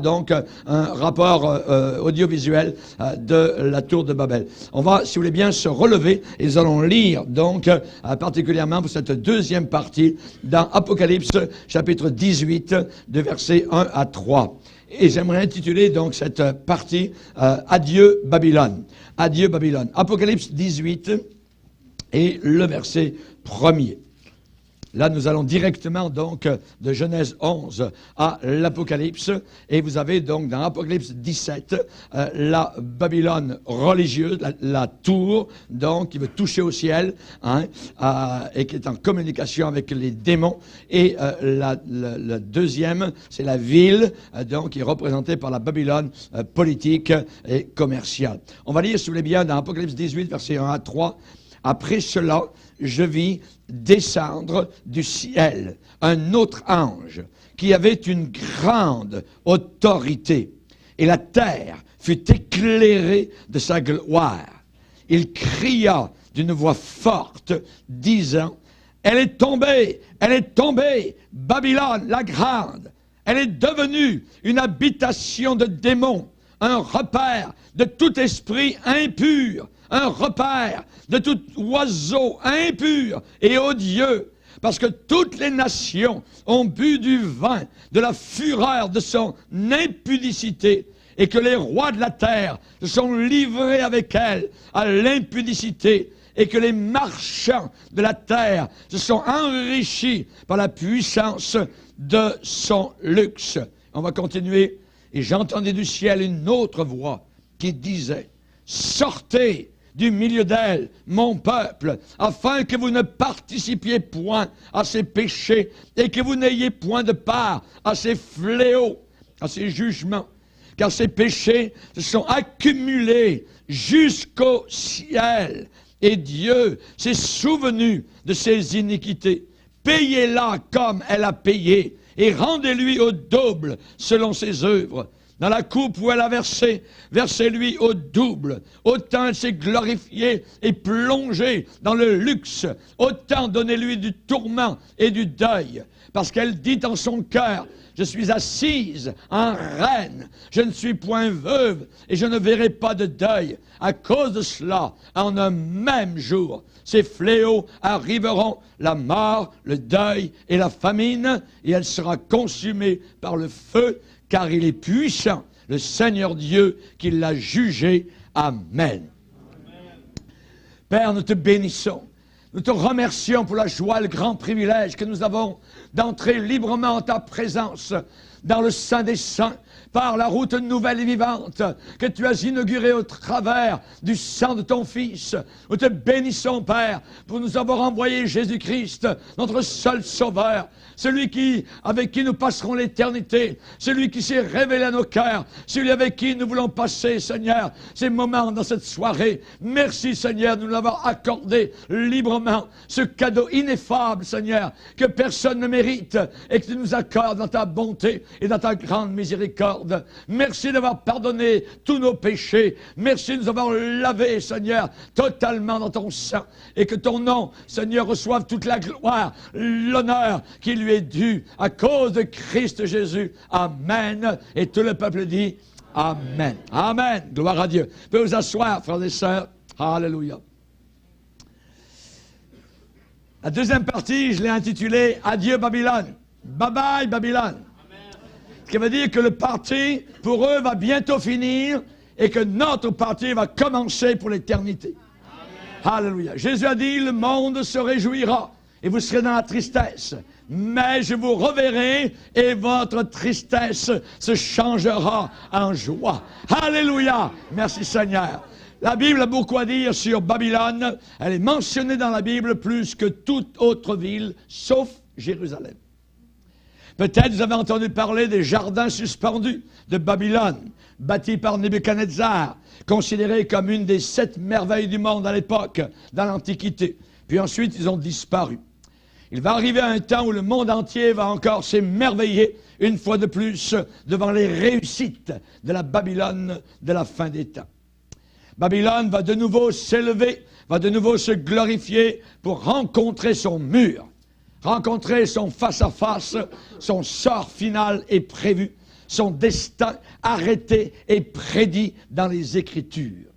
Donc, un rapport audiovisuel de la tour de Babel. On va, si vous voulez bien, se relever et nous allons lire, donc, particulièrement pour cette deuxième partie dans Apocalypse, chapitre 18, de versets 1 à 3. Et j'aimerais intituler, donc, cette partie Adieu Babylone. Adieu Babylone. Apocalypse 18 et le verset 1er. Là, nous allons directement, donc, de Genèse 11 à l'Apocalypse. Et vous avez, donc, dans Apocalypse 17, la Babylone religieuse, la tour, donc, qui veut toucher au ciel, et qui est en communication avec les démons. Et la deuxième, c'est la ville, donc, qui est représentée par la Babylone politique et commerciale. On va lire, si vous voulez bien, dans Apocalypse 18, versets 1 à 3. Après cela, je vis descendre du ciel un autre ange qui avait une grande autorité, et la terre fut éclairée de sa gloire. Il cria d'une voix forte, disant, « Elle est tombée, Babylone la grande. Elle est devenue une habitation de démons, un repère de tout esprit impur, un repère de tout oiseau impur et odieux, parce que toutes les nations ont bu du vin de la fureur de son impudicité, et que les rois de la terre se sont livrés avec elle à l'impudicité, et que les marchands de la terre se sont enrichis par la puissance de son luxe. On va continuer. Et j'entendis du ciel une autre voix qui disait, « Sortez du milieu d'elle, mon peuple, afin que vous ne participiez point à ses péchés et que vous n'ayez point de part à ses fléaux, à ses jugements, car ses péchés se sont accumulés jusqu'au ciel, et Dieu s'est souvenu de ses iniquités. Payez-la comme elle a payé, et rendez-lui au double selon ses œuvres. Dans la coupe où elle a versé, versez-lui au double. Autant elle s'est glorifiée et plongée dans le luxe, autant donnez-lui du tourment et du deuil. Parce qu'elle dit en son cœur, je suis assise en reine, je ne suis point veuve et je ne verrai pas de deuil. À cause de cela, en un même jour, ces fléaux arriveront, la mort, le deuil et la famine, et elle sera consumée par le feu, car il est puissant, le Seigneur Dieu, qui l'a jugé. Amen. Père, nous te bénissons. Nous te remercions pour la joie et le grand privilège que nous avons d'entrer librement en ta présence dans le Saint des Saints, par la route nouvelle et vivante que tu as inaugurée au travers du sang de ton Fils. Nous te bénissons, Père, pour nous avoir envoyé Jésus-Christ, notre seul Sauveur, celui avec qui nous passerons l'éternité, celui qui s'est révélé à nos cœurs, celui avec qui nous voulons passer, Seigneur, ces moments dans cette soirée. Merci, Seigneur, de nous l'avoir accordé librement, ce cadeau ineffable, Seigneur, que personne ne mérite et que tu nous accordes dans ta bonté et dans ta grande miséricorde. Merci d'avoir pardonné tous nos péchés. Merci de nous avoir lavés, Seigneur, totalement dans ton sang. Et que ton nom, Seigneur, reçoive toute la gloire, l'honneur qui lui est dû à cause de Christ Jésus. Amen. Et tout le peuple dit Amen. Amen. Gloire à Dieu. Vous pouvez vous asseoir, frères et sœurs. Alléluia. La deuxième partie, je l'ai intitulée Adieu Babylone. Bye bye Babylone. Ce qui veut dire que le parti, pour eux, va bientôt finir et que notre parti va commencer pour l'éternité. Alléluia. Jésus a dit, le monde se réjouira et vous serez dans la tristesse. Mais je vous reverrai et votre tristesse se changera en joie. Alléluia. Merci Seigneur. La Bible a beaucoup à dire sur Babylone. Elle est mentionnée dans la Bible plus que toute autre ville, sauf Jérusalem. Peut-être vous avez entendu parler des jardins suspendus de Babylone, bâtis par Nebuchadnezzar, considérés comme une des 7 merveilles du monde à l'époque, dans l'Antiquité. Puis ensuite, ils ont disparu. Il va arriver un temps où le monde entier va encore s'émerveiller, une fois de plus, devant les réussites de la Babylone de la fin des temps. Babylone va de nouveau s'élever, va de nouveau se glorifier pour rencontrer son mur. Rencontrer son face-à-face, son sort final est prévu. son destin arrêté et prédit dans les Écritures.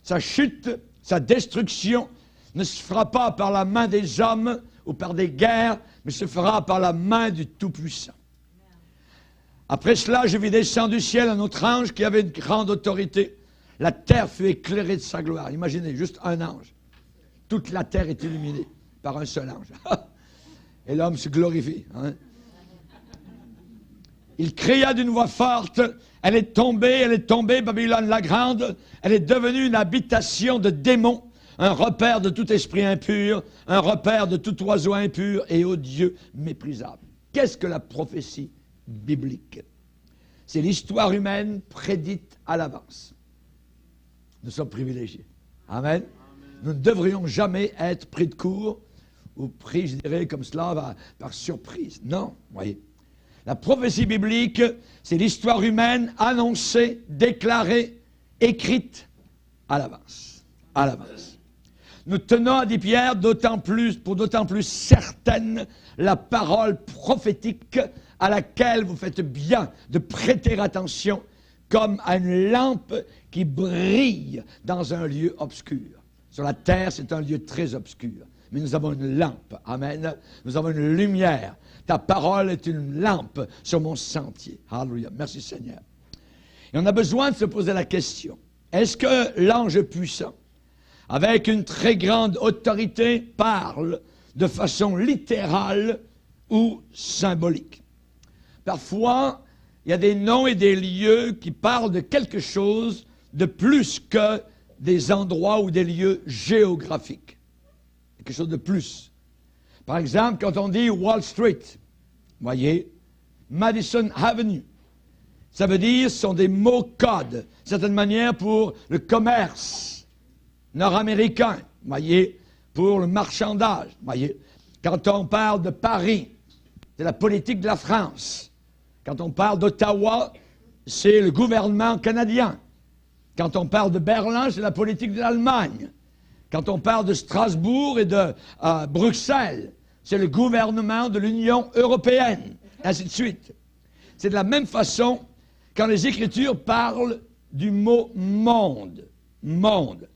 Sa chute, sa destruction ne se fera pas par la main des hommes ou par des guerres, mais se fera par la main du Tout-Puissant. Après cela, je vis descendre du ciel un autre ange qui avait une grande autorité. La terre fut éclairée de sa gloire. Imaginez, juste un ange. Toute la terre est illuminée par un seul ange. Et l'homme se glorifie. Hein? Il cria d'une voix forte, elle est tombée, Babylone la grande. Elle est devenue une habitation de démons, un repère de tout esprit impur, un repère de tout oiseau impur et odieux méprisable. Qu'est-ce que la prophétie biblique? C'est l'histoire humaine prédite à l'avance. Nous sommes privilégiés. Amen. Nous ne devrions jamais être pris de court ou pris, je dirais, comme cela, par surprise. Non, voyez. La prophétie biblique, c'est l'histoire humaine annoncée, déclarée, écrite à l'avance. À l'avance. Nous tenons, dit Pierre, pour d'autant plus certaine la parole prophétique à laquelle vous faites bien de prêter attention comme à une lampe qui brille dans un lieu obscur. Sur la terre, c'est un lieu très obscur. Mais nous avons une lampe. Amen. Nous avons une lumière. Ta parole est une lampe sur mon sentier. Alléluia. Merci Seigneur. Et on a besoin de se poser la question. Est-ce que l'ange puissant, avec une très grande autorité, parle de façon littérale ou symbolique? Parfois, il y a des noms et des lieux qui parlent de quelque chose de plus que des endroits ou des lieux géographiques. Quelque chose de plus. Par exemple, quand on dit Wall Street, voyez, Madison Avenue, ça veut dire, ce sont des mots codes, d'une certaine manière, pour le commerce nord-américain, voyez, pour le marchandage, voyez. Quand on parle de Paris, c'est la politique de la France. Quand on parle d'Ottawa, c'est le gouvernement canadien. Quand on parle de Berlin, c'est la politique de l'Allemagne. Quand on parle de Strasbourg et de Bruxelles, c'est le gouvernement de l'Union européenne, et ainsi de suite. C'est de la même façon quand les Écritures parlent du mot « monde ». Monde.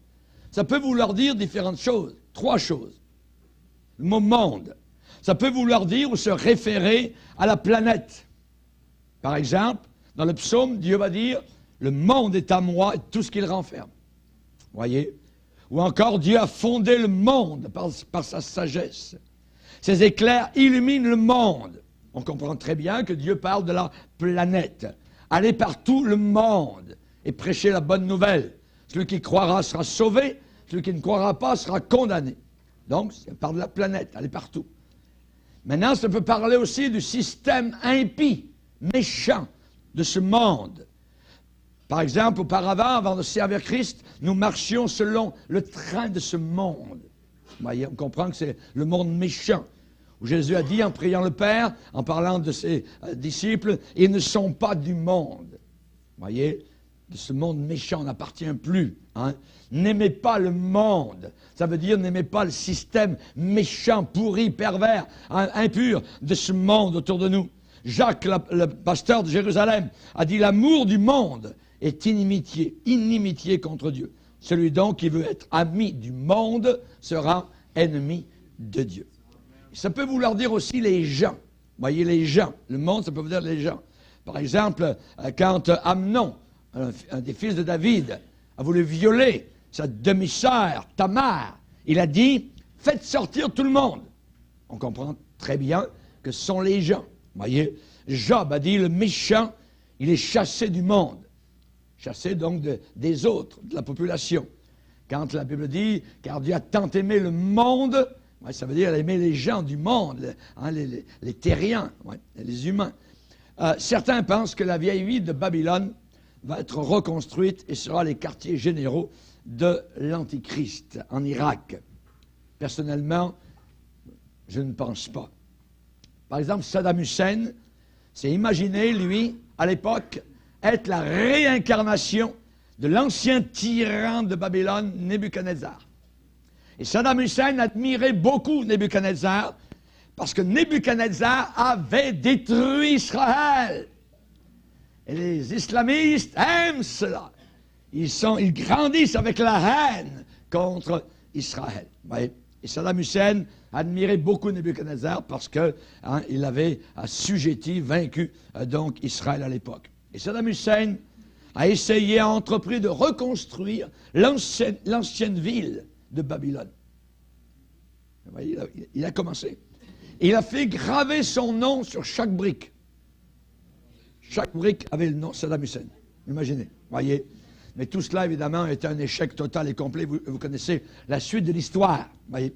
Ça peut vouloir dire différentes choses. 3 choses. Le mot « monde ». Ça peut vouloir dire ou se référer à la planète. Par exemple, dans le psaume, Dieu va dire « Le monde est à moi et tout ce qu'il renferme ». Voyez? Ou encore, Dieu a fondé le monde par sa sagesse. Ses éclairs illuminent le monde. On comprend très bien que Dieu parle de la planète. Allez partout le monde et prêchez la bonne nouvelle. Celui qui croira sera sauvé, celui qui ne croira pas sera condamné. Donc, ça parle de la planète, allez partout. Maintenant, ça peut parler aussi du système impie, méchant de ce monde. Par exemple, auparavant, avant de servir Christ, nous marchions selon le train de ce monde. Vous voyez, on comprend que c'est le monde méchant, où Jésus a dit en priant le Père, en parlant de ses disciples, « Ils ne sont pas du monde. » Vous voyez, de ce monde méchant, on n'appartient plus. Hein? N'aimez pas le monde. Ça veut dire n'aimez pas le système méchant, pourri, pervers, impur de ce monde autour de nous. Jacques, le pasteur de Jérusalem, a dit « L'amour du monde est inimitié contre Dieu. Celui donc qui veut être ami du monde sera ennemi de Dieu. » Ça peut vouloir dire aussi les gens. Vous voyez, les gens. Le monde, ça peut vous dire les gens. Par exemple, quand Amnon, un des fils de David, a voulu violer sa demi-sœur, Tamar, il a dit, faites sortir tout le monde. On comprend très bien que ce sont les gens. Vous voyez, Job a dit, le méchant, il est chassé du monde. Chassé donc des autres, de la population. Quand la Bible dit, car Dieu a tant aimé le monde, ouais, ça veut dire aimer les gens du monde, les terriens, ouais, les humains. Certains pensent que la vieille ville de Babylone va être reconstruite et sera les quartiers généraux de l'Antichrist en Irak. Personnellement, je ne pense pas. Par exemple, Saddam Hussein s'est imaginé, lui, à l'époque, être la réincarnation de l'ancien tyran de Babylone, Nebuchadnezzar. Et Saddam Hussein admirait beaucoup Nebuchadnezzar parce que Nebuchadnezzar avait détruit Israël. Et les islamistes aiment cela. Ils grandissent avec la haine contre Israël. Vous voyez? Et Saddam Hussein admirait beaucoup Nebuchadnezzar parce qu'il avait assujetti, vaincu donc Israël à l'époque. Et Saddam Hussein a entrepris de reconstruire l'ancienne ville de Babylone. Vous voyez, il a commencé. Et il a fait graver son nom sur chaque brique. Chaque brique avait le nom Saddam Hussein. Imaginez, voyez. Mais tout cela, évidemment, était un échec total et complet. Vous connaissez la suite de l'histoire, voyez.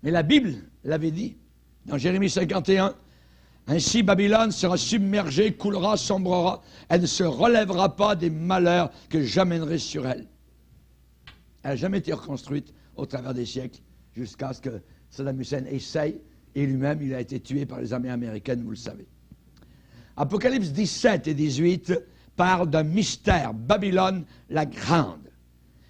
Mais la Bible l'avait dit, dans Jérémie 51, « Ainsi Babylone sera submergée, coulera, sombrera, elle ne se relèvera pas des malheurs que j'amènerai sur elle. » Elle n'a jamais été reconstruite au travers des siècles, jusqu'à ce que Saddam Hussein essaye, et lui-même, il a été tué par les armées américaines, vous le savez. Apocalypse 17 et 18 parlent d'un mystère, Babylone la Grande.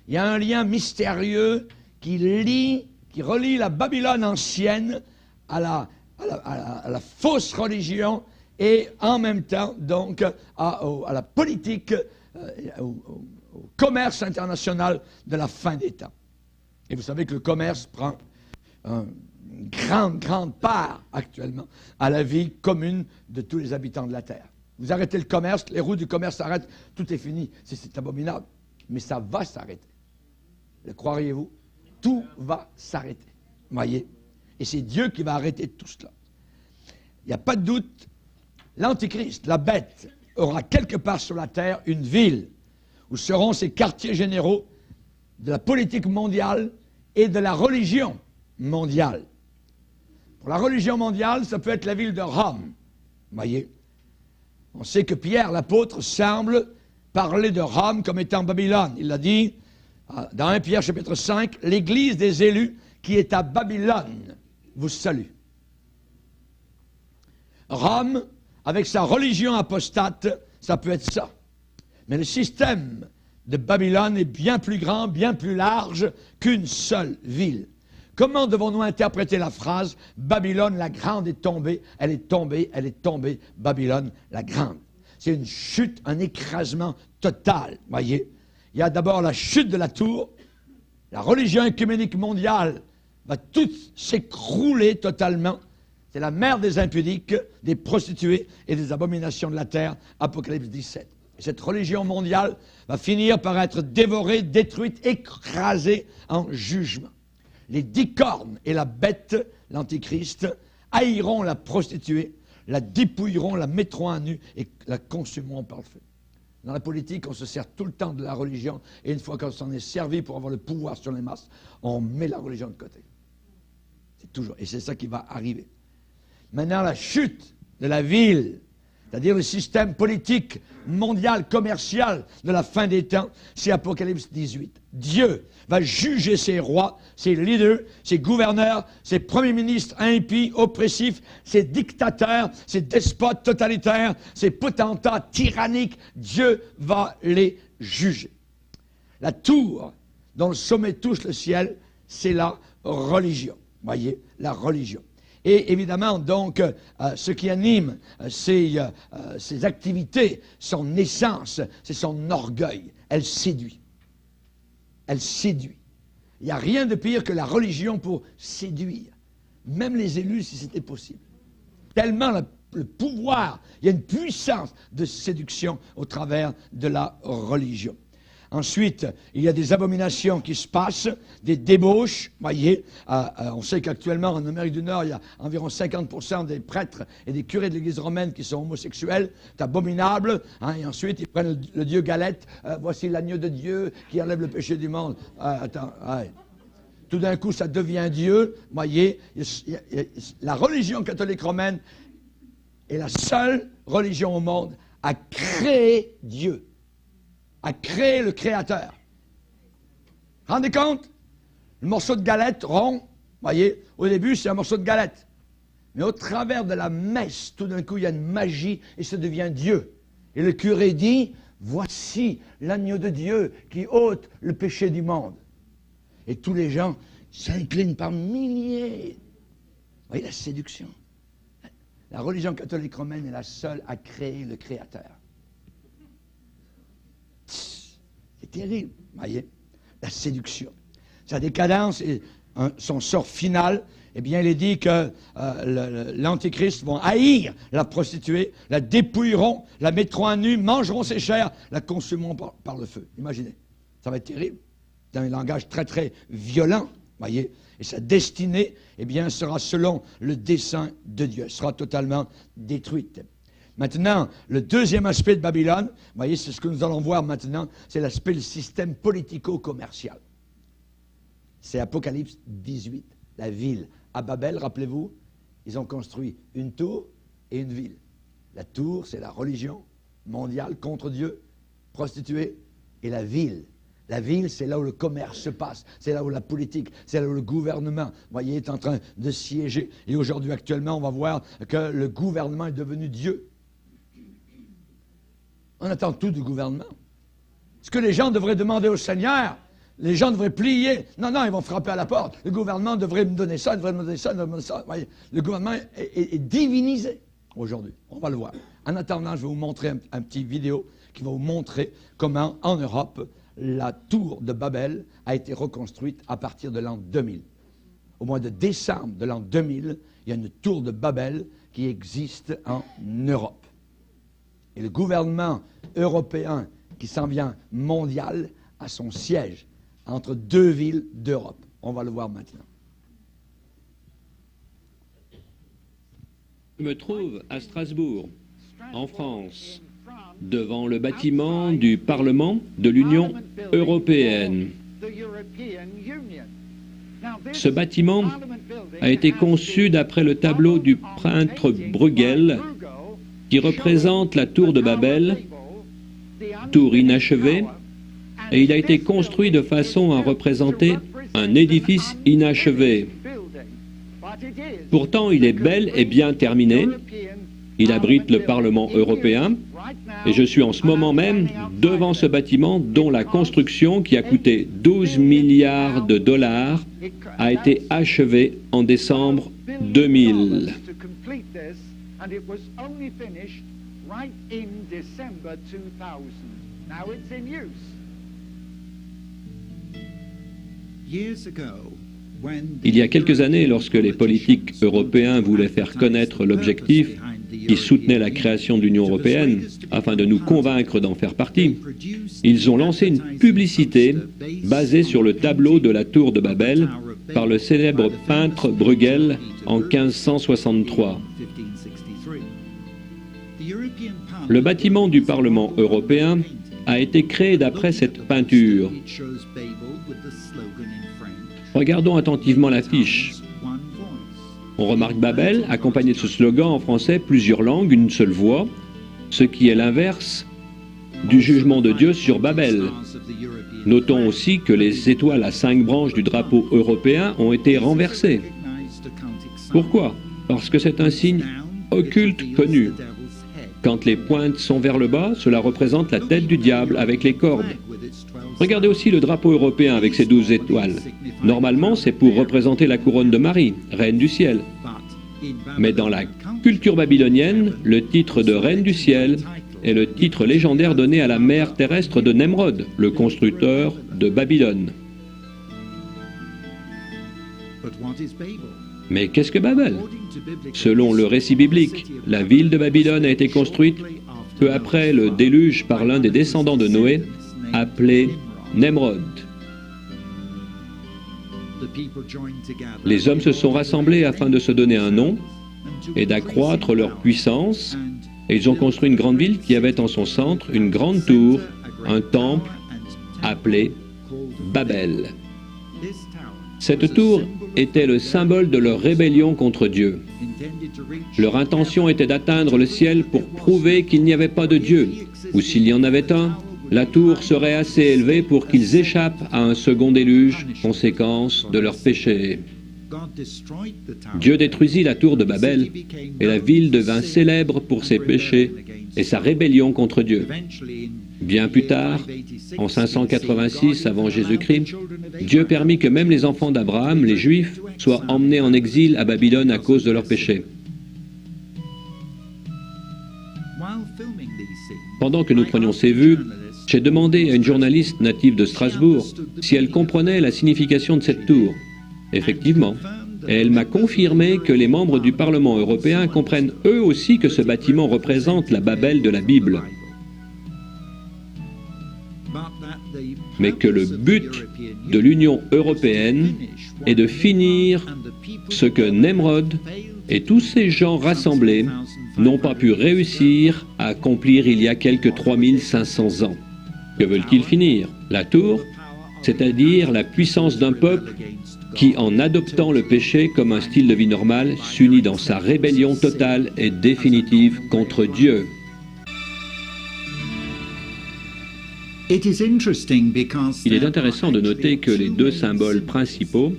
Il y a un lien mystérieux qui relie la Babylone ancienne à la fausse religion et en même temps, donc, à la politique, au commerce international de la fin des temps. Et vous savez que le commerce prend une grande part actuellement à la vie commune de tous les habitants de la Terre. Vous arrêtez le commerce, les roues du commerce s'arrêtent, tout est fini. C'est abominable. Mais ça va s'arrêter. Le croiriez-vous? Tout va s'arrêter. Voyez? Et c'est Dieu qui va arrêter tout cela. Il n'y a pas de doute, l'Antichrist, la bête, aura quelque part sur la terre une ville où seront ses quartiers généraux de la politique mondiale et de la religion mondiale. Pour la religion mondiale, ça peut être la ville de Rome. Voyez? On sait que Pierre, l'apôtre, semble parler de Rome comme étant Babylone. Il l'a dit dans 1 Pierre chapitre 5, « L'église des élus qui est à Babylone vous salue. » Rome, avec sa religion apostate, ça peut être ça. Mais le système de Babylone est bien plus grand, bien plus large qu'une seule ville. Comment devons-nous interpréter la phrase « Babylone la grande est tombée, elle est tombée, Babylone la grande ». C'est une chute, un écrasement total, voyez. Il y a d'abord la chute de la tour, la religion œcuménique mondiale va tout s'écrouler totalement. C'est la mère des impudiques, des prostituées et des abominations de la terre, Apocalypse 17. Et cette religion mondiale va finir par être dévorée, détruite, écrasée en jugement. Les 10 cornes et la bête, l'Antichrist, haïront la prostituée, la dépouilleront, la mettront à nu et la consumeront par le feu. Dans la politique, on se sert tout le temps de la religion et une fois qu'on s'en est servi pour avoir le pouvoir sur les masses, on met la religion de côté. C'est toujours, et c'est ça qui va arriver. Maintenant, la chute de la ville, c'est-à-dire le système politique mondial, commercial de la fin des temps, c'est Apocalypse 18. Dieu va juger ses rois, ses leaders, ses gouverneurs, ses premiers ministres impies, oppressifs, ses dictateurs, ses despotes totalitaires, ses potentats tyranniques. Dieu va les juger. La tour dont le sommet touche le ciel, c'est la religion. Voyez, la religion. Et évidemment, donc, ce qui anime ses activités, son essence, c'est son orgueil. Elle séduit. Elle séduit. Il n'y a rien de pire que la religion pour séduire. Même les élus, si c'était possible. Tellement le pouvoir, il y a une puissance de séduction au travers de la religion. Ensuite, il y a des abominations qui se passent, des débauches. Voyez, on sait qu'actuellement, en Amérique du Nord, il y a environ 50% des prêtres et des curés de l'Église romaine qui sont homosexuels. C'est abominable. Hein, et ensuite, ils prennent le dieu Galette. Voici l'agneau de Dieu qui enlève le péché du monde. Tout d'un coup, ça devient Dieu. Voyez, la religion catholique romaine est la seule religion au monde à créer Dieu. À créer le Créateur. Rendez compte? Le morceau de galette rond, voyez, au début, c'est un morceau de galette. Mais au travers de la messe, tout d'un coup, il y a une magie et ça devient Dieu. Et le curé dit, voici l'agneau de Dieu qui ôte le péché du monde. Et tous les gens s'inclinent par milliers. Vous voyez la séduction. La religion catholique romaine est la seule à créer le Créateur. C'est terrible, voyez, la séduction. Sa décadence et son sort final, eh bien, il est dit que l'Antichrist vont haïr la prostituée, la dépouilleront, la mettront à nu, mangeront ses chairs, la consumeront par le feu. Imaginez, ça va être terrible. C'est un langage très, très violent, voyez. Et sa destinée, eh bien, sera selon le dessein de Dieu. Elle sera totalement détruite. Maintenant, le deuxième aspect de Babylone, vous voyez, c'est ce que nous allons voir maintenant, c'est l'aspect du système politico-commercial. C'est Apocalypse 18, la ville. À Babel, rappelez-vous, ils ont construit une tour et une ville. La tour, c'est la religion mondiale contre Dieu, prostituée, et la ville. La ville, c'est là où le commerce se passe, c'est là où la politique, c'est là où le gouvernement, vous voyez, est en train de siéger. Et aujourd'hui, actuellement, on va voir que le gouvernement est devenu Dieu. On attend tout du gouvernement. Ce que les gens devraient demander au Seigneur, les gens devraient plier. Non, ils vont frapper à la porte. Le gouvernement devrait me donner ça, devrait me donner ça, devrait me donner ça. Vous voyez, le gouvernement est divinisé aujourd'hui. On va le voir. En attendant, je vais vous montrer un petit vidéo qui va vous montrer comment, en Europe, la tour de Babel a été reconstruite à partir de l'an 2000. Au mois de décembre de l'an 2000, il y a une tour de Babel qui existe en Europe. Et le gouvernement européen qui s'en vient mondial a son siège entre deux villes d'Europe. On va le voir maintenant. Je me trouve à Strasbourg, en France, devant le bâtiment du Parlement de l'Union européenne. Ce bâtiment a été conçu d'après le tableau du peintre Bruegel qui représente la tour de Babel, tour inachevée, et il a été construit de façon à représenter un édifice inachevé. Pourtant, il est bel et bien terminé. Il abrite le Parlement européen et je suis en ce moment même devant ce bâtiment dont la construction, qui a coûté 12 milliards de dollars, a été achevée en décembre 2000. Il y a quelques années, lorsque les politiques européens voulaient faire connaître l'objectif qui soutenait la création de l'Union européenne, afin de nous convaincre d'en faire partie, ils ont lancé une publicité basée sur le tableau de la tour de Babel par le célèbre peintre Bruegel en 1563. Le bâtiment du Parlement européen a été créé d'après cette peinture. Regardons attentivement l'affiche. On remarque Babel, accompagné de ce slogan en français, plusieurs langues, une seule voix, ce qui est l'inverse du jugement de Dieu sur Babel. Notons aussi que les étoiles à 5 branches du drapeau européen ont été renversées. Pourquoi? Parce que c'est un signe occulte connu. Quand les pointes sont vers le bas, cela représente la tête du diable avec les cordes. Regardez aussi le drapeau européen avec ses 12 étoiles. Normalement, c'est pour représenter la couronne de Marie, reine du ciel. Mais dans la culture babylonienne, le titre de reine du ciel est le titre légendaire donné à la mère terrestre de Nemrod, le constructeur de Babylone. Mais qu'est-ce que Babel? Selon le récit biblique, la ville de Babylone a été construite peu après le déluge par l'un des descendants de Noé, appelé Nemrod. Les hommes se sont rassemblés afin de se donner un nom et d'accroître leur puissance, et ils ont construit une grande ville qui avait en son centre une grande tour, un temple appelé Babel. Cette tour était le symbole de leur rébellion contre Dieu. Leur intention était d'atteindre le ciel pour prouver qu'il n'y avait pas de Dieu, ou s'il y en avait un, la tour serait assez élevée pour qu'ils échappent à un second déluge, conséquence de leur péché. Dieu détruisit la tour de Babel, et la ville devint célèbre pour ses péchés et sa rébellion contre Dieu. Bien plus tard, en 586 avant Jésus-Christ, Dieu permit que même les enfants d'Abraham, les Juifs, soient emmenés en exil à Babylone à cause de leurs péchés. Pendant que nous prenions ces vues, J'ai demandé à une journaliste native de Strasbourg si elle comprenait la signification de cette tour. Effectivement, elle m'a confirmé que les membres du Parlement européen comprennent eux aussi que ce bâtiment représente la Babel de la Bible, mais que le but de l'Union européenne est de finir ce que Nemrod et tous ces gens rassemblés n'ont pas pu réussir à accomplir il y a quelques 3500 ans. Que veulent-ils finir? La tour, c'est-à-dire la puissance d'un peuple qui, en adoptant le péché comme un style de vie normal, s'unit dans sa rébellion totale et définitive contre Dieu. Il est intéressant de noter que les deux symboles principaux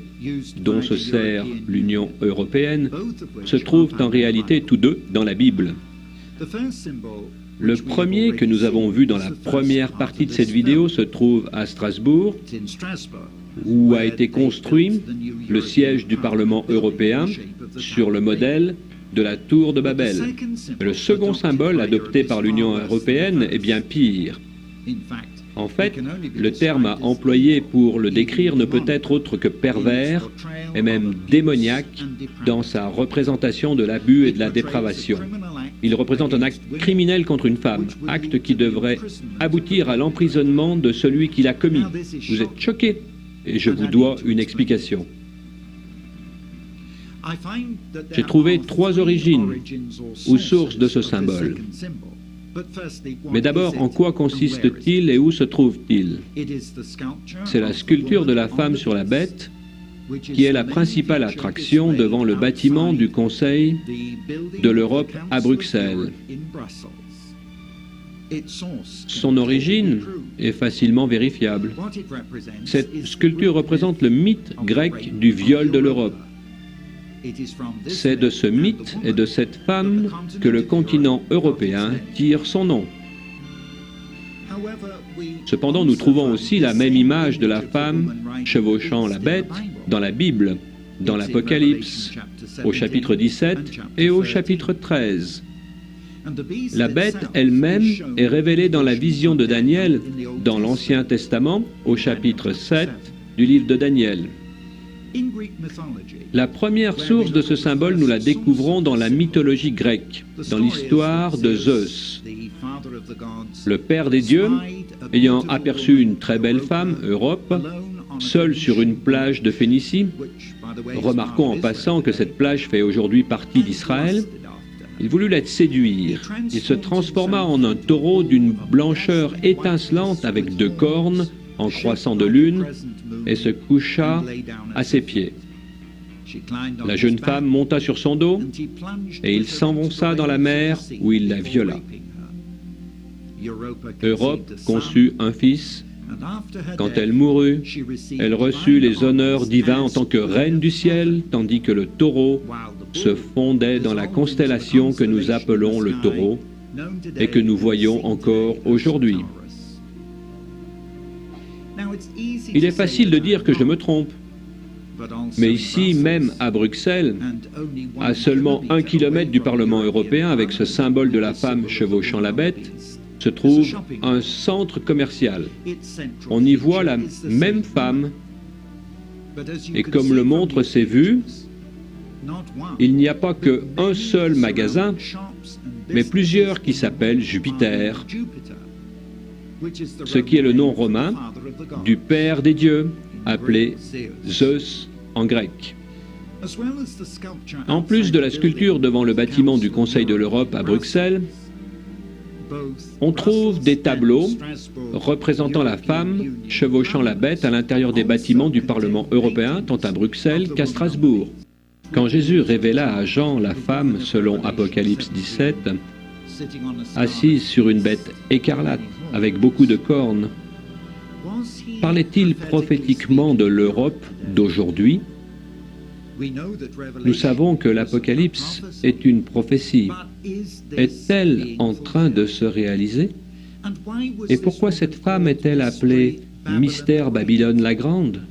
dont se sert l'Union européenne se trouvent en réalité tous deux dans la Bible. Le premier que nous avons vu dans la première partie de cette vidéo se trouve à Strasbourg, où a été construit le siège du Parlement européen sur le modèle de la tour de Babel. Le second symbole adopté par l'Union européenne est bien pire. En fait, le terme employé pour le décrire ne peut être autre que pervers et même démoniaque dans sa représentation de l'abus et de la dépravation. Il représente un acte criminel contre une femme, acte qui devrait aboutir à l'emprisonnement de celui qui l'a commis. Vous êtes choqués et je vous dois une explication. J'ai trouvé trois origines ou sources de ce symbole. Mais d'abord, en quoi consiste-t-il et où se trouve-t-il? C'est la sculpture de la femme sur la bête qui est la principale attraction devant le bâtiment du Conseil de l'Europe à Bruxelles. Son origine est facilement vérifiable. Cette sculpture représente le mythe grec du viol de l'Europe. C'est de ce mythe et de cette femme que le continent européen tire son nom. Cependant, nous trouvons aussi la même image de la femme chevauchant la bête dans la Bible, dans l'Apocalypse, au chapitre 17 et au chapitre 13. La bête elle-même est révélée dans la vision de Daniel, dans l'Ancien Testament, au chapitre 7 du livre de Daniel. La première source de ce symbole, nous la découvrons dans la mythologie grecque, dans l'histoire de Zeus. Le père des dieux, ayant aperçu une très belle femme, Europe, seule sur une plage de Phénicie, remarquons en passant que cette plage fait aujourd'hui partie d'Israël, il voulut la séduire. Il se transforma en un taureau d'une blancheur étincelante avec 2 cornes, en croissant de lune, et se coucha à ses pieds. La jeune femme monta sur son dos, et il s'enfonça dans la mer où il la viola. Europe conçut un fils. Quand elle mourut, elle reçut les honneurs divins en tant que reine du ciel, tandis que le taureau se fondait dans la constellation que nous appelons le taureau et que nous voyons encore aujourd'hui. Il est facile de dire que je me trompe, mais ici, même à Bruxelles, à seulement 1 kilomètre du Parlement européen, avec ce symbole de la femme chevauchant la bête, se trouve un centre commercial. On y voit la même femme, et comme le montrent ces vues, il n'y a pas qu'un seul magasin, mais plusieurs qui s'appellent Jupiter, ce qui est le nom romain du père des dieux, appelé Zeus en grec. En plus de la sculpture devant le bâtiment du Conseil de l'Europe à Bruxelles, on trouve des tableaux représentant la femme chevauchant la bête à l'intérieur des bâtiments du Parlement européen, tant à Bruxelles qu'à Strasbourg. Quand Jésus révéla à Jean la femme, selon Apocalypse 17, assise sur une bête écarlate avec beaucoup de cornes, parlait-il prophétiquement de l'Europe d'aujourd'hui? Nous savons que l'Apocalypse est une prophétie. Est-elle en train de se réaliser? Et pourquoi cette femme est-elle appelée Mystère Babylone la Grande?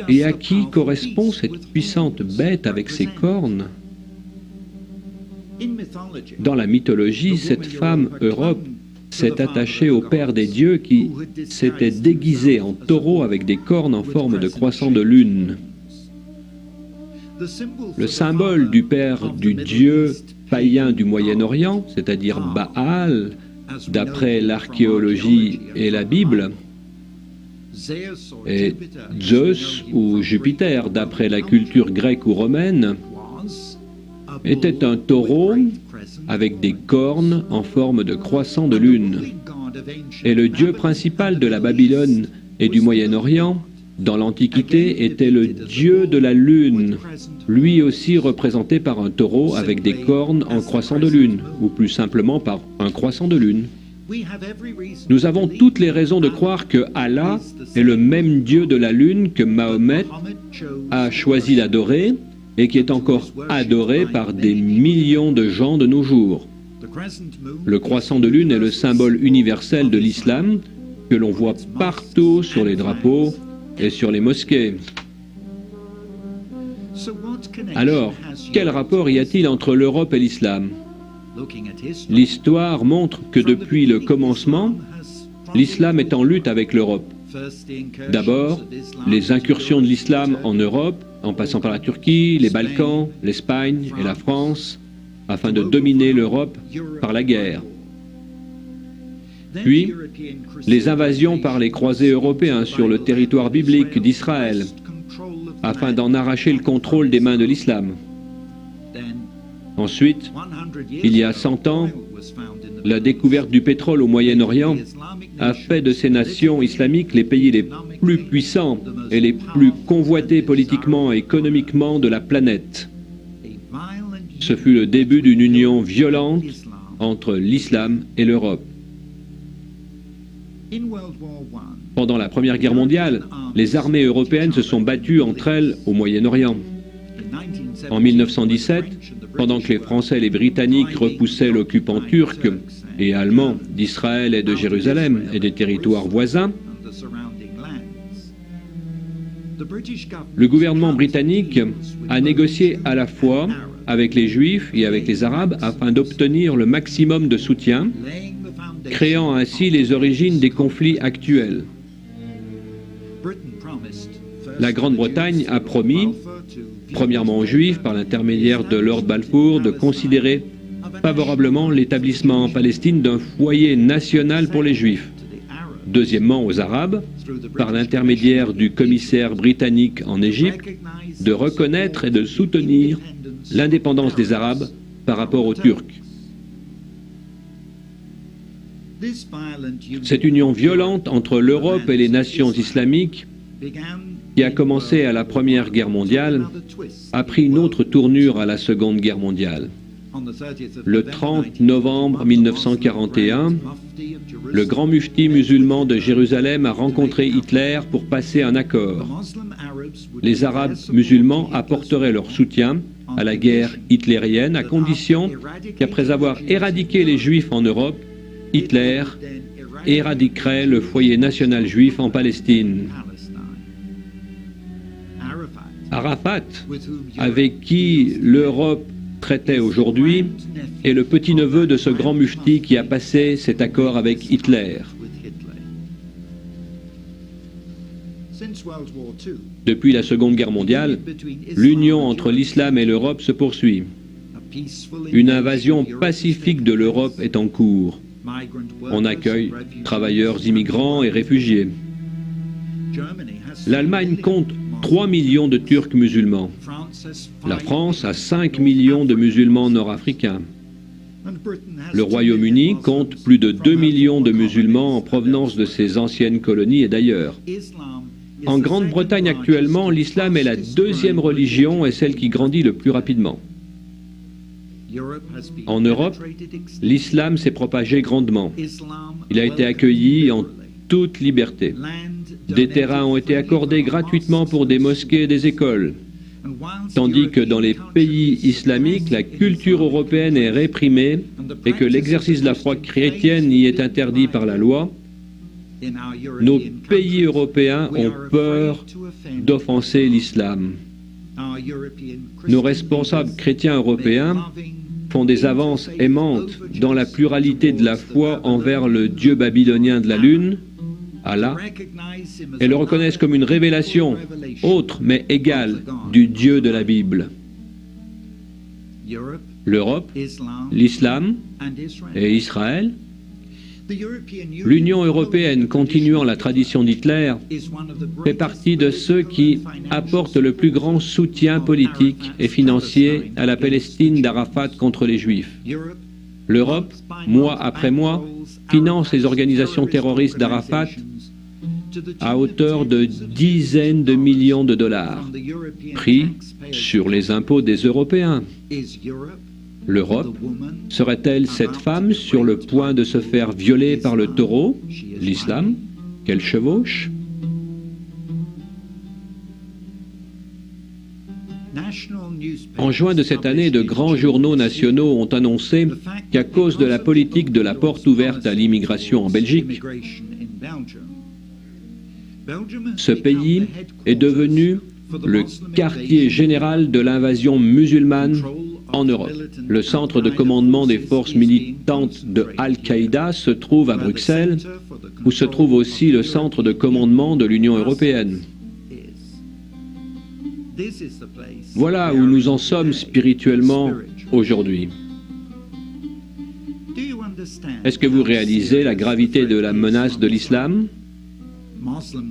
Et à qui correspond cette puissante bête avec ses cornes? Dans la mythologie, cette femme, Europe, s'est attaché au Père des dieux qui s'était déguisé en taureau avec des cornes en forme de croissant de lune. Le symbole du Père du Dieu païen du Moyen-Orient, c'est-à-dire Baal, d'après l'archéologie et la Bible, et Zeus ou Jupiter, d'après la culture grecque ou romaine, était un taureau avec des cornes en forme de croissant de lune. Et le dieu principal de la Babylone et du Moyen-Orient, dans l'Antiquité, était le dieu de la lune, lui aussi représenté par un taureau avec des cornes en croissant de lune, ou plus simplement par un croissant de lune. Nous avons toutes les raisons de croire que Allah est le même dieu de la lune que Mahomet a choisi d'adorer et qui est encore adoré par des millions de gens de nos jours. Le croissant de lune est le symbole universel de l'islam que l'on voit partout sur les drapeaux et sur les mosquées. Alors, quel rapport y a-t-il entre l'Europe et l'islam? L'histoire montre que depuis le commencement, l'islam est en lutte avec l'Europe. D'abord, les incursions de l'islam en Europe, en passant par la Turquie, les Balkans, l'Espagne et la France, afin de dominer l'Europe par la guerre. Puis, les invasions par les croisés européens sur le territoire biblique d'Israël, afin d'en arracher le contrôle des mains de l'islam. Ensuite, il y a 100 ans, la découverte du pétrole au Moyen-Orient a fait de ces nations islamiques les pays les plus puissants et les plus convoités politiquement et économiquement de la planète. Ce fut le début d'une union violente entre l'islam et l'Europe. Pendant la Première Guerre mondiale, les armées européennes se sont battues entre elles au Moyen-Orient. En 1917, pendant que les Français et les Britanniques repoussaient l'occupant turc et allemand d'Israël et de Jérusalem et des territoires voisins, le gouvernement britannique a négocié à la fois avec les Juifs et avec les Arabes afin d'obtenir le maximum de soutien, créant ainsi les origines des conflits actuels. La Grande-Bretagne a promis, premièrement aux Juifs, par l'intermédiaire de Lord Balfour, de considérer favorablement l'établissement en Palestine d'un foyer national pour les Juifs. Deuxièmement aux Arabes, par l'intermédiaire du commissaire britannique en Égypte, de reconnaître et de soutenir l'indépendance des Arabes par rapport aux Turcs. Cette union violente entre l'Europe et les nations islamiques, qui a commencé à la Première Guerre mondiale, a pris une autre tournure à la Seconde Guerre mondiale. Le 30 novembre 1941, le grand mufti musulman de Jérusalem a rencontré Hitler pour passer un accord. Les Arabes musulmans apporteraient leur soutien à la guerre hitlérienne à condition qu'après avoir éradiqué les Juifs en Europe, Hitler éradiquerait le foyer national juif en Palestine. Arafat, avec qui l'Europe traitait aujourd'hui, est le petit-neveu de ce grand mufti qui a passé cet accord avec Hitler. Depuis la Seconde Guerre mondiale, l'union entre l'islam et l'Europe se poursuit. Une invasion pacifique de l'Europe est en cours. On accueille travailleurs immigrants et réfugiés. L'Allemagne compte 3 millions de Turcs musulmans. La France a 5 millions de musulmans nord-africains. Le Royaume-Uni compte plus de 2 millions de musulmans en provenance de ses anciennes colonies et d'ailleurs. En Grande-Bretagne actuellement, l'islam est la deuxième religion et celle qui grandit le plus rapidement. En Europe, l'islam s'est propagé grandement. Il a été accueilli en toute liberté. Des terrains ont été accordés gratuitement pour des mosquées et des écoles. Tandis que dans les pays islamiques, la culture européenne est réprimée et que l'exercice de la foi chrétienne y est interdit par la loi, nos pays européens ont peur d'offenser l'islam. Nos responsables chrétiens européens font des avances aimantes dans la pluralité de la foi envers le dieu babylonien de la lune, Allah, et le reconnaissent comme une révélation autre mais égale du Dieu de la Bible. L'Europe, l'Islam et Israël, l'Union européenne, continuant la tradition d'Hitler, fait partie de ceux qui apportent le plus grand soutien politique et financier à la Palestine d'Arafat contre les Juifs. L'Europe, mois après mois, finance les organisations terroristes d'Arafat à hauteur de dizaines de millions de dollars, pris sur les impôts des Européens. L'Europe serait-elle cette femme sur le point de se faire violer par le taureau, l'islam, qu'elle chevauche? En juin de cette année, de grands journaux nationaux ont annoncé qu'à cause de la politique de la porte ouverte à l'immigration en Belgique, ce pays est devenu le quartier général de l'invasion musulmane en Europe. Le centre de commandement des forces militantes de Al-Qaïda se trouve à Bruxelles, où se trouve aussi le centre de commandement de l'Union européenne. Voilà où nous en sommes spirituellement aujourd'hui. Est-ce que vous réalisez la gravité de la menace de l'islam?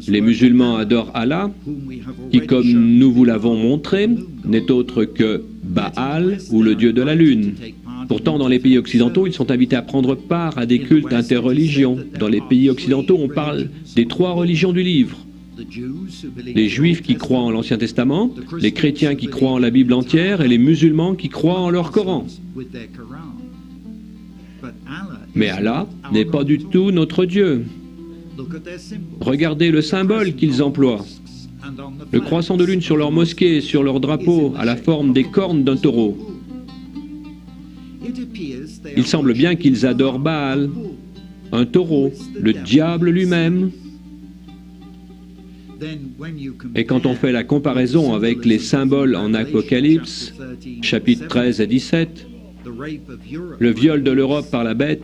Les musulmans adorent Allah, qui, comme nous vous l'avons montré, n'est autre que Baal ou le dieu de la lune. Pourtant, dans les pays occidentaux, ils sont invités à prendre part à des cultes interreligions. Dans les pays occidentaux, on parle des 3 religions du livre. Les Juifs qui croient en l'Ancien Testament, les chrétiens qui croient en la Bible entière et les musulmans qui croient en leur Coran. Mais Allah n'est pas du tout notre Dieu. Regardez le symbole qu'ils emploient. Le croissant de lune sur leur mosquée, sur leur drapeau, à la forme des cornes d'un taureau. Il semble bien qu'ils adorent Baal, un taureau, le diable lui-même. Et quand on fait la comparaison avec les symboles en Apocalypse, chapitres 13 et 17, le viol de l'Europe par la bête,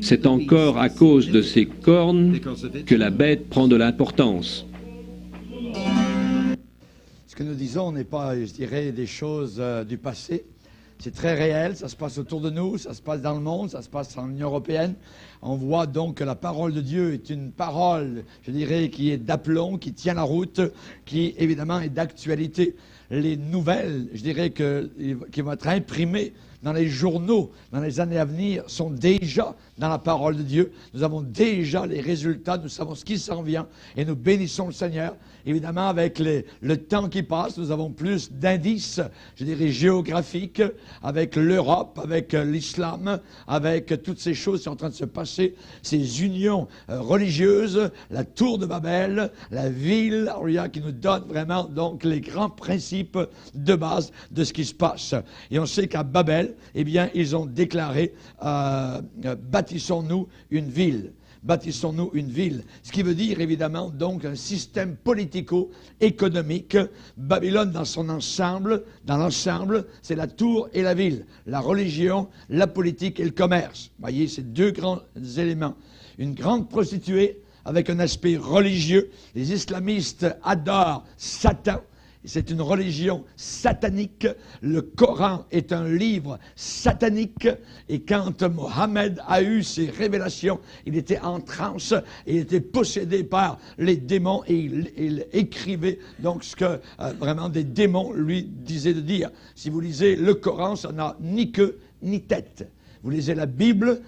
c'est encore à cause de ces cornes que la bête prend de l'importance. Ce que nous disons n'est pas, je dirais, des choses du passé. C'est très réel, ça se passe autour de nous, ça se passe dans le monde, ça se passe en Union européenne. On voit donc que la parole de Dieu est une parole, je dirais, qui est d'aplomb, qui tient la route, qui évidemment est d'actualité. Les nouvelles, je dirais, qui vont être imprimées dans les journaux, dans les années à venir, sont déjà dans la parole de Dieu. Nous avons déjà les résultats, nous savons ce qui s'en vient et nous bénissons le Seigneur. Évidemment, avec le temps qui passe, nous avons plus d'indices, je dirais, géographiques, avec l'Europe, avec l'islam, avec toutes ces choses qui sont en train de se passer, ces unions religieuses, la tour de Babel, la ville, qui nous donne vraiment donc les grands principes de base de ce qui se passe. Et on sait qu'à Babel, eh bien, ils ont déclaré bâtissons-nous une ville. Bâtissons-nous une ville. Ce qui veut dire, évidemment, donc, un système politico-économique. Babylone, dans son ensemble, dans l'ensemble, c'est la tour et la ville. La religion, la politique et le commerce. Vous voyez, c'est 2 grands éléments. Une grande prostituée avec un aspect religieux. Les islamistes adorent Satan. C'est une religion satanique. Le Coran est un livre satanique. Et quand Mohammed a eu ses révélations, il était en transe et il était possédé par les démons et il écrivait donc ce que vraiment des démons lui disaient de dire. Si vous lisez le Coran, ça n'a ni queue ni tête. Vous lisez la Bible,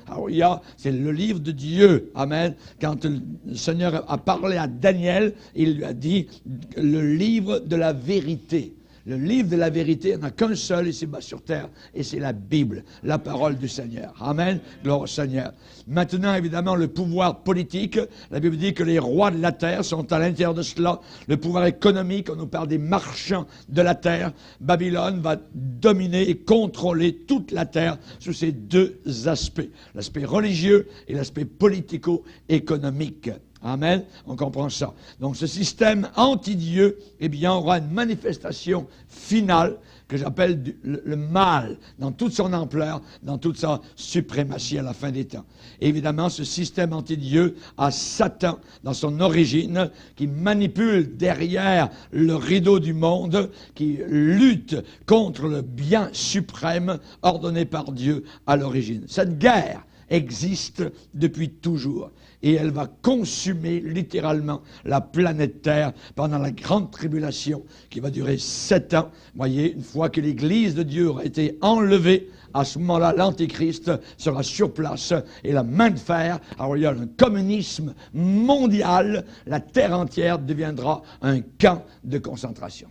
c'est le livre de Dieu. Amen. Quand le Seigneur a parlé à Daniel, il lui a dit le livre de la vérité. Le livre de la vérité, il n'y en a qu'un seul ici-bas sur terre, et c'est la Bible, la parole du Seigneur. Amen. Gloire au Seigneur. Maintenant, évidemment, le pouvoir politique. La Bible dit que les rois de la terre sont à l'intérieur de cela. Le pouvoir économique, on nous parle des marchands de la terre. Babylone va dominer et contrôler toute la terre sous ces 2 aspects. L'aspect religieux et l'aspect politico-économique. Amen. On comprend ça. Donc ce système anti-Dieu, eh bien, aura une manifestation finale que j'appelle le mal, dans toute son ampleur, dans toute sa suprématie à la fin des temps. Et évidemment, ce système anti-Dieu a Satan dans son origine, qui manipule derrière le rideau du monde, qui lutte contre le bien suprême ordonné par Dieu à l'origine. Cette guerre existe depuis toujours. Et elle va consumer littéralement la planète Terre pendant la grande tribulation qui va durer 7 ans. Voyez, une fois que l'Église de Dieu aura été enlevée, à ce moment-là, l'Antéchrist sera sur place et la main de fer, alors il y a un communisme mondial, la Terre entière deviendra un camp de concentration.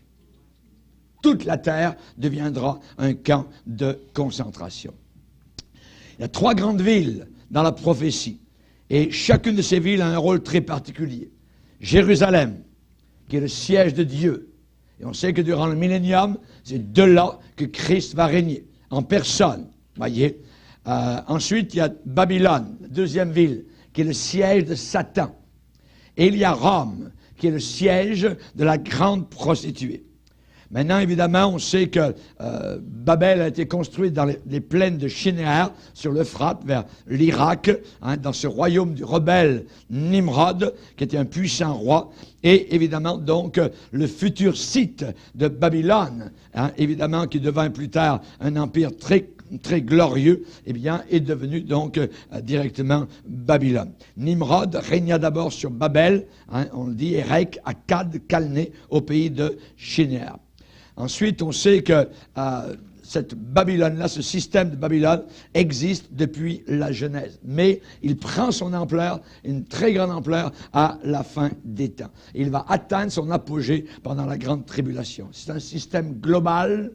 Toute la Terre deviendra un camp de concentration. Il y a 3 grandes villes dans la prophétie. Et chacune de ces villes a un rôle très particulier. Jérusalem, qui est le siège de Dieu. Et on sait que durant le millénium, c'est de là que Christ va régner, en personne. Voyez. Ensuite, il y a Babylone, la deuxième ville, qui est le siège de Satan. Et il y a Rome, qui est le siège de la grande prostituée. Maintenant, évidemment, on sait que Babel a été construite dans les plaines de Shinéar, sur l'Euphrate, vers l'Irak, dans ce royaume du rebelle Nimrod, qui était un puissant roi. Et évidemment, donc, le futur site de Babylone, évidemment, qui devint plus tard un empire très glorieux, eh bien, est devenu donc directement Babylone. Nimrod régna d'abord sur Babel, on le dit, Érec, Akkad, Calné, au pays de Shinéar. Ensuite, on sait que cette Babylone-là, ce système de Babylone, existe depuis la Genèse. Mais il prend son ampleur, une très grande ampleur, à la fin des temps. Et il va atteindre son apogée pendant la grande tribulation. C'est un système global,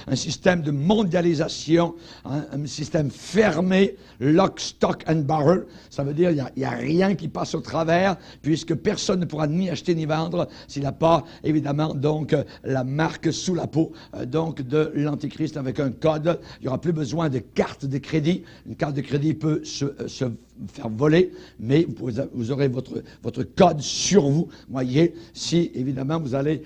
un système de mondialisation, un système fermé, lock, stock and barrel. Ça veut dire qu'il n'y a rien qui passe au travers, puisque personne ne pourra ni acheter ni vendre s'il n'a pas, évidemment, donc, la marque sous la peau donc, de l'Antichrist avec un code. Il n'y aura plus besoin de carte de crédit. Une carte de crédit peut se faire voler, mais vous aurez votre code sur vous, voyez, si évidemment vous allez,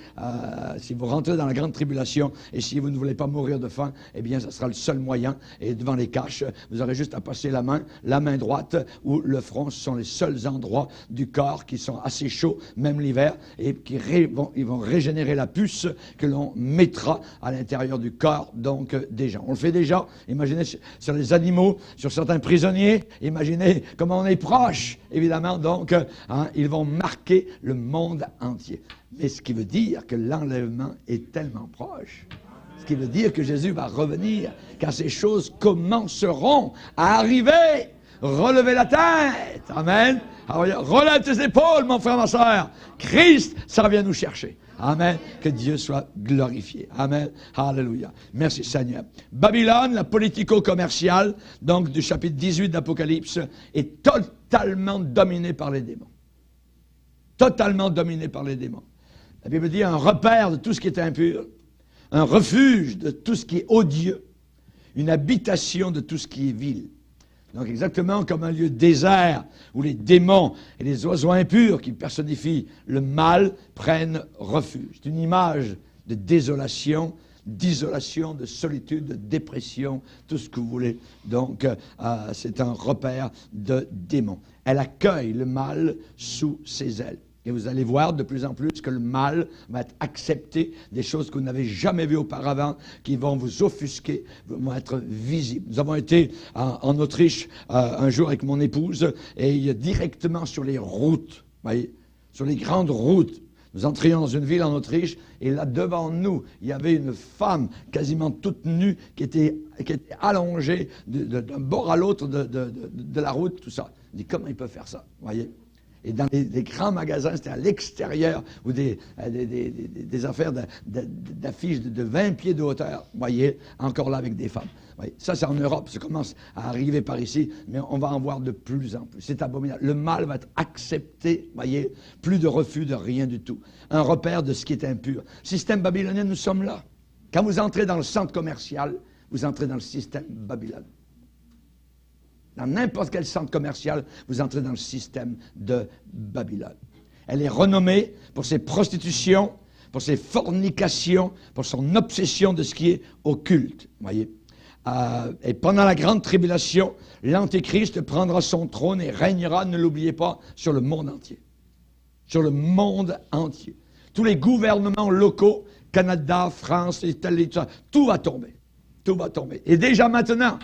si vous rentrez dans la grande tribulation et si vous ne voulez pas mourir de faim, eh bien ça sera le seul moyen. Et devant les caches, vous aurez juste à passer la main droite ou le front. Ce sont les seuls endroits du corps qui sont assez chauds, même l'hiver, et ils vont régénérer la puce que l'on mettra à l'intérieur du corps donc des gens. On le fait déjà, imaginez sur les animaux, sur certains prisonniers, imaginez comment on est proche, évidemment, donc, ils vont marquer le monde entier. Mais ce qui veut dire que l'enlèvement est tellement proche, ce qui veut dire que Jésus va revenir, quand ces choses commenceront à arriver. Relevez la tête, amen. Alors, relève tes épaules, mon frère, ma soeur. Christ, ça vient nous chercher. Amen. Que Dieu soit glorifié. Amen. Alléluia. Merci Seigneur. Babylone, la politico-commerciale, donc du chapitre 18 d'Apocalypse, est totalement dominée par les démons. Totalement dominée par les démons. La Bible dit un repère de tout ce qui est impur, un refuge de tout ce qui est odieux, une habitation de tout ce qui est vil. Donc exactement comme un lieu désert où les démons et les oiseaux impurs qui personnifient le mal prennent refuge. C'est une image de désolation, d'isolation, de solitude, de dépression, tout ce que vous voulez. Donc c'est un repère de démons. Elle accueille le mal sous ses ailes. Et vous allez voir de plus en plus que le mal va être accepté, des choses que vous n'avez jamais vues auparavant, qui vont vous offusquer, vont être visibles. Nous avons été en Autriche un jour avec mon épouse, et directement sur les routes, voyez, sur les grandes routes, nous entrions dans une ville en Autriche, et là devant nous, il y avait une femme quasiment toute nue qui était allongée d'un bord à l'autre de la route, tout ça. On dit, comment ils peuvent faire ça, voyez? Et dans des grands magasins, c'était à l'extérieur, ou des affaires d'affiches de 20 pieds de hauteur, voyez, encore là avec des femmes. Voyez. Ça, c'est en Europe, ça commence à arriver par ici, mais on va en voir de plus en plus. C'est abominable. Le mal va être accepté, voyez, plus de refus de rien du tout. Un repère de ce qui est impur. Système babylonien, nous sommes là. Quand vous entrez dans le centre commercial, vous entrez dans le système babylonien. Dans n'importe quel centre commercial, vous entrez dans le système de Babylone. Elle est renommée pour ses prostitutions, pour ses fornications, pour son obsession de ce qui est occulte. Voyez. Et pendant la grande tribulation, l'Antéchrist prendra son trône et régnera, ne l'oubliez pas, sur le monde entier. Sur le monde entier. Tous les gouvernements locaux, Canada, France, Italie, tout va tomber. Tout va tomber. Et déjà maintenant,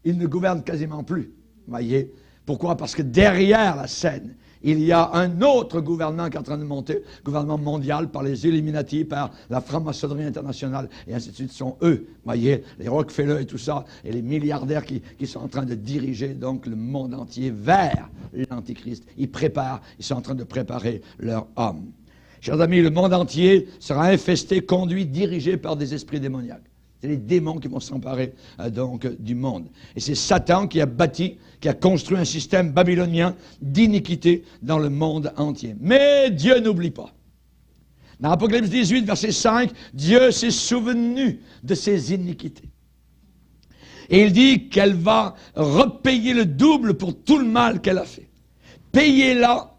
ils ne gouvernent quasiment plus. Voyez. Pourquoi? Parce que derrière la scène, il y a un autre gouvernement qui est en train de monter, gouvernement mondial par les Illuminati, par la franc-maçonnerie internationale, et ainsi de suite, sont eux, voyez, les Rockefeller et tout ça, et les milliardaires qui sont en train de diriger donc le monde entier vers l'Antichrist. Ils sont en train de préparer leur homme. Chers amis, le monde entier sera infesté, conduit, dirigé par des esprits démoniaques. C'est les démons qui vont s'emparer donc du monde. Et c'est Satan qui a construit un système babylonien d'iniquité dans le monde entier. Mais Dieu n'oublie pas. Dans Apocalypse 18, verset 5, Dieu s'est souvenu de ses iniquités. Et il dit qu'elle va repayer le double pour tout le mal qu'elle a fait. Payez-la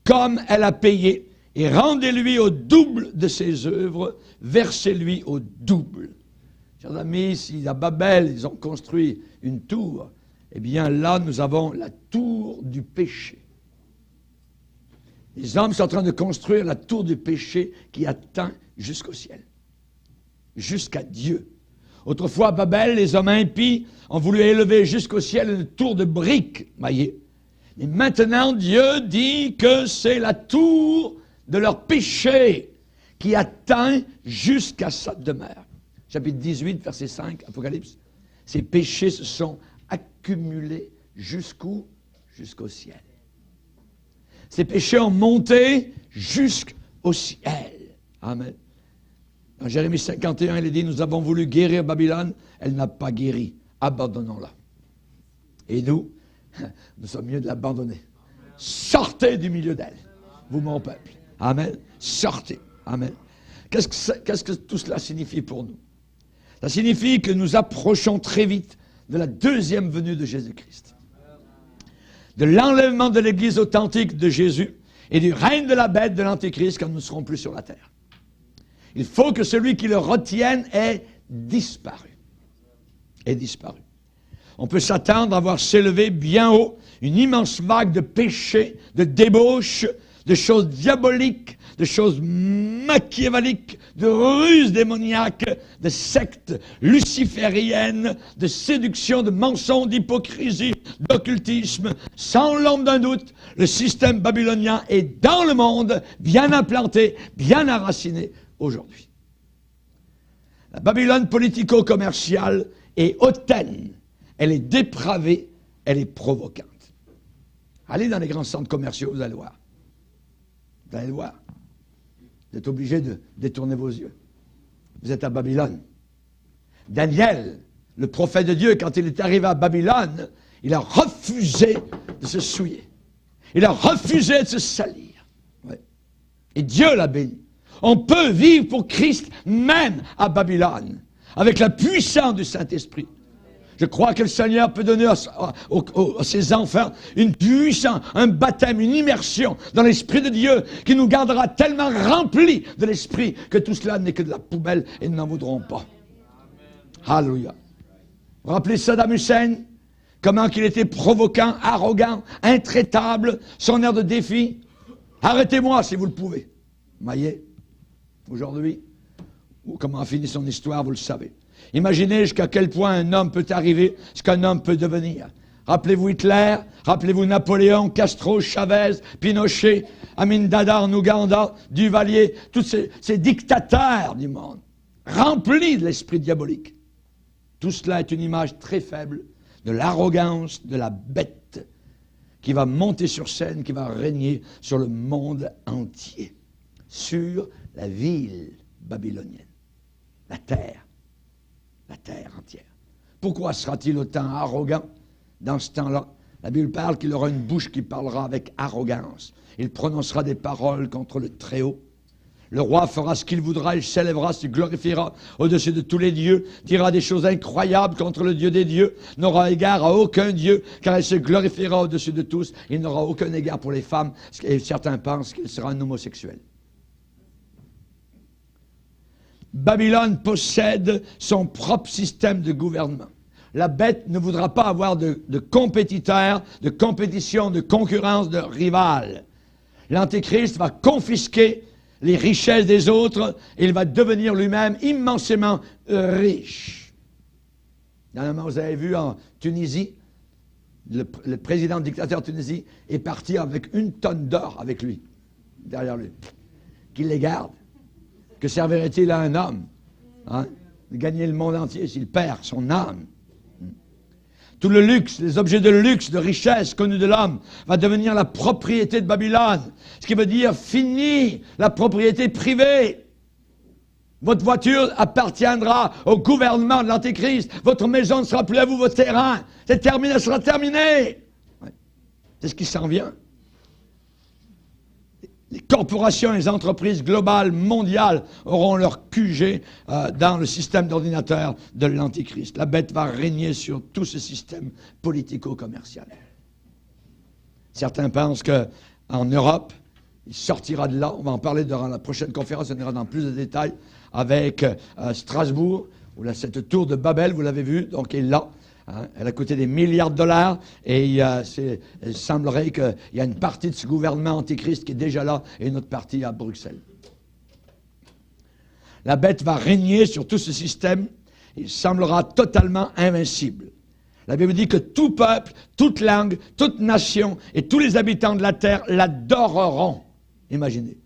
comme elle a payé et rendez-lui au double de ses œuvres, versez-lui au double. Chers amis, si à Babel, ils ont construit une tour, eh bien là, nous avons la tour du péché. Les hommes sont en train de construire la tour du péché qui atteint jusqu'au ciel, jusqu'à Dieu. Autrefois, à Babel, les hommes impies ont voulu élever jusqu'au ciel une tour de briques, voyez. Et maintenant, Dieu dit que c'est la tour de leur péché qui atteint jusqu'à sa demeure. Chapitre 18, verset 5, Apocalypse. Ces péchés se sont accumulés jusqu'où? Jusqu'au ciel. Ces péchés ont monté jusqu'au ciel. Amen. Dans Jérémie 51, il est dit, nous avons voulu guérir Babylone, elle n'a pas guéri. Abandonnons-la. Et nous sommes mieux de l'abandonner. Sortez du milieu d'elle, vous mon peuple. Amen. Sortez. Amen. Qu'est-ce que tout cela signifie pour nous? Ça signifie que nous approchons très vite de la deuxième venue de Jésus-Christ. De l'enlèvement de l'Église authentique de Jésus et du règne de la bête de l'Antéchrist quand nous ne serons plus sur la terre. Il faut que celui qui le retienne ait disparu. Ait disparu. On peut s'attendre à voir s'élever bien haut une immense vague de péchés, de débauches, de choses diaboliques, de choses machiavéliques, de ruses démoniaques, de sectes lucifériennes, de séduction, de mensonges, d'hypocrisie, d'occultisme. Sans l'ombre d'un doute, le système babylonien est dans le monde, bien implanté, bien enraciné aujourd'hui. La Babylone politico-commerciale est hautaine, elle est dépravée, elle est provocante. Allez dans les grands centres commerciaux, vous allez voir. Vous allez le voir. Vous êtes obligé de détourner vos yeux. Vous êtes à Babylone. Daniel, le prophète de Dieu, quand il est arrivé à Babylone, il a refusé de se souiller. Il a refusé de se salir. Ouais. Et Dieu l'a béni. On peut vivre pour Christ même à Babylone, avec la puissance du Saint-Esprit. Je crois que le Seigneur peut donner à ses enfants une puissance, un baptême, une immersion dans l'Esprit de Dieu qui nous gardera tellement remplis de l'Esprit que tout cela n'est que de la poubelle et nous n'en voudrons pas. Alléluia. Vous vous rappelez Saddam Hussein? Comment qu'il était provoquant, arrogant, intraitable, son air de défi? Arrêtez-moi si vous le pouvez. Voyez, aujourd'hui, comment a fini son histoire, vous le savez. Imaginez jusqu'à quel point un homme peut arriver, ce qu'un homme peut devenir. Rappelez-vous Hitler, rappelez-vous Napoléon, Castro, Chavez, Pinochet, Amin Dada en Ouganda, Duvalier, tous ces dictateurs du monde, remplis de l'esprit diabolique. Tout cela est une image très faible de l'arrogance de la bête qui va monter sur scène, qui va régner sur le monde entier, sur la ville babylonienne, la terre entière. Pourquoi sera-t-il autant arrogant dans ce temps-là? La Bible parle qu'il aura une bouche qui parlera avec arrogance. Il prononcera des paroles contre le Très-Haut. Le roi fera ce qu'il voudra, il s'élèvera, se glorifiera au-dessus de tous les dieux, dira des choses incroyables contre le Dieu des dieux, n'aura égard à aucun Dieu, car il se glorifiera au-dessus de tous. Il n'aura aucun égard pour les femmes, et certains pensent qu'il sera un homosexuel. Babylone possède son propre système de gouvernement. La bête ne voudra pas avoir de compétiteurs, de compétition, de concurrence, de rival. L'Antéchrist va confisquer les richesses des autres et il va devenir lui-même immensément riche. Dernièrement, vous avez vu en Tunisie, le président dictateur Tunisie est parti avec 1 tonne d'or avec lui, derrière lui. Qu'il les garde. Que servirait-il à un homme de gagner le monde entier s'il perd son âme? Tout le luxe, les objets de luxe, de richesse connus de l'homme, va devenir la propriété de Babylone. Ce qui veut dire fini la propriété privée. Votre voiture appartiendra au gouvernement de l'Antéchrist. Votre maison ne sera plus à vous, votre terrain. C'est terminé, ça sera terminé. Ouais. C'est ce qui s'en vient. Les corporations et les entreprises globales, mondiales, auront leur QG dans le système d'ordinateur de l'Antichrist. La bête va régner sur tout ce système politico-commercial. Certains pensent qu'en Europe, il sortira de là. On va en parler durant la prochaine conférence, on ira dans plus de détails avec Strasbourg, où là, cette tour de Babel, vous l'avez vu, donc elle est là. Elle a coûté des milliards de dollars et il semblerait qu'il y a une partie de ce gouvernement antichrist qui est déjà là et une autre partie à Bruxelles. La bête va régner sur tout ce système. Il semblera totalement invincible. La Bible dit que tout peuple, toute langue, toute nation et tous les habitants de la terre l'adoreront. Imaginez.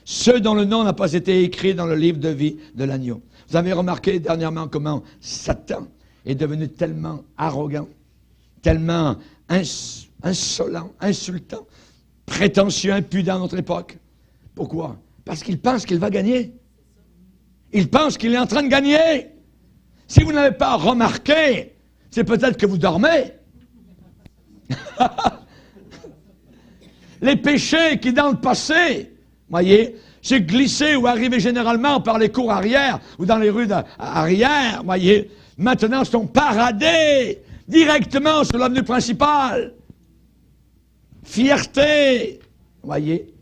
Ceux dont le nom n'a pas été écrit dans le livre de vie de l'agneau. Vous avez remarqué dernièrement comment Satan est devenu tellement arrogant, tellement insolent, insultant, prétentieux, impudent à notre époque. Pourquoi? Parce qu'il pense qu'il va gagner. Il pense qu'il est en train de gagner. Si vous n'avez pas remarqué, c'est peut-être que vous dormez. Les péchés qui dans le passé, voyez, c'est glissé ou arrivé généralement par les cours arrière ou dans les rues arrière, voyez, maintenant sont paradés directement sur l'avenue principale. Fierté, voyez.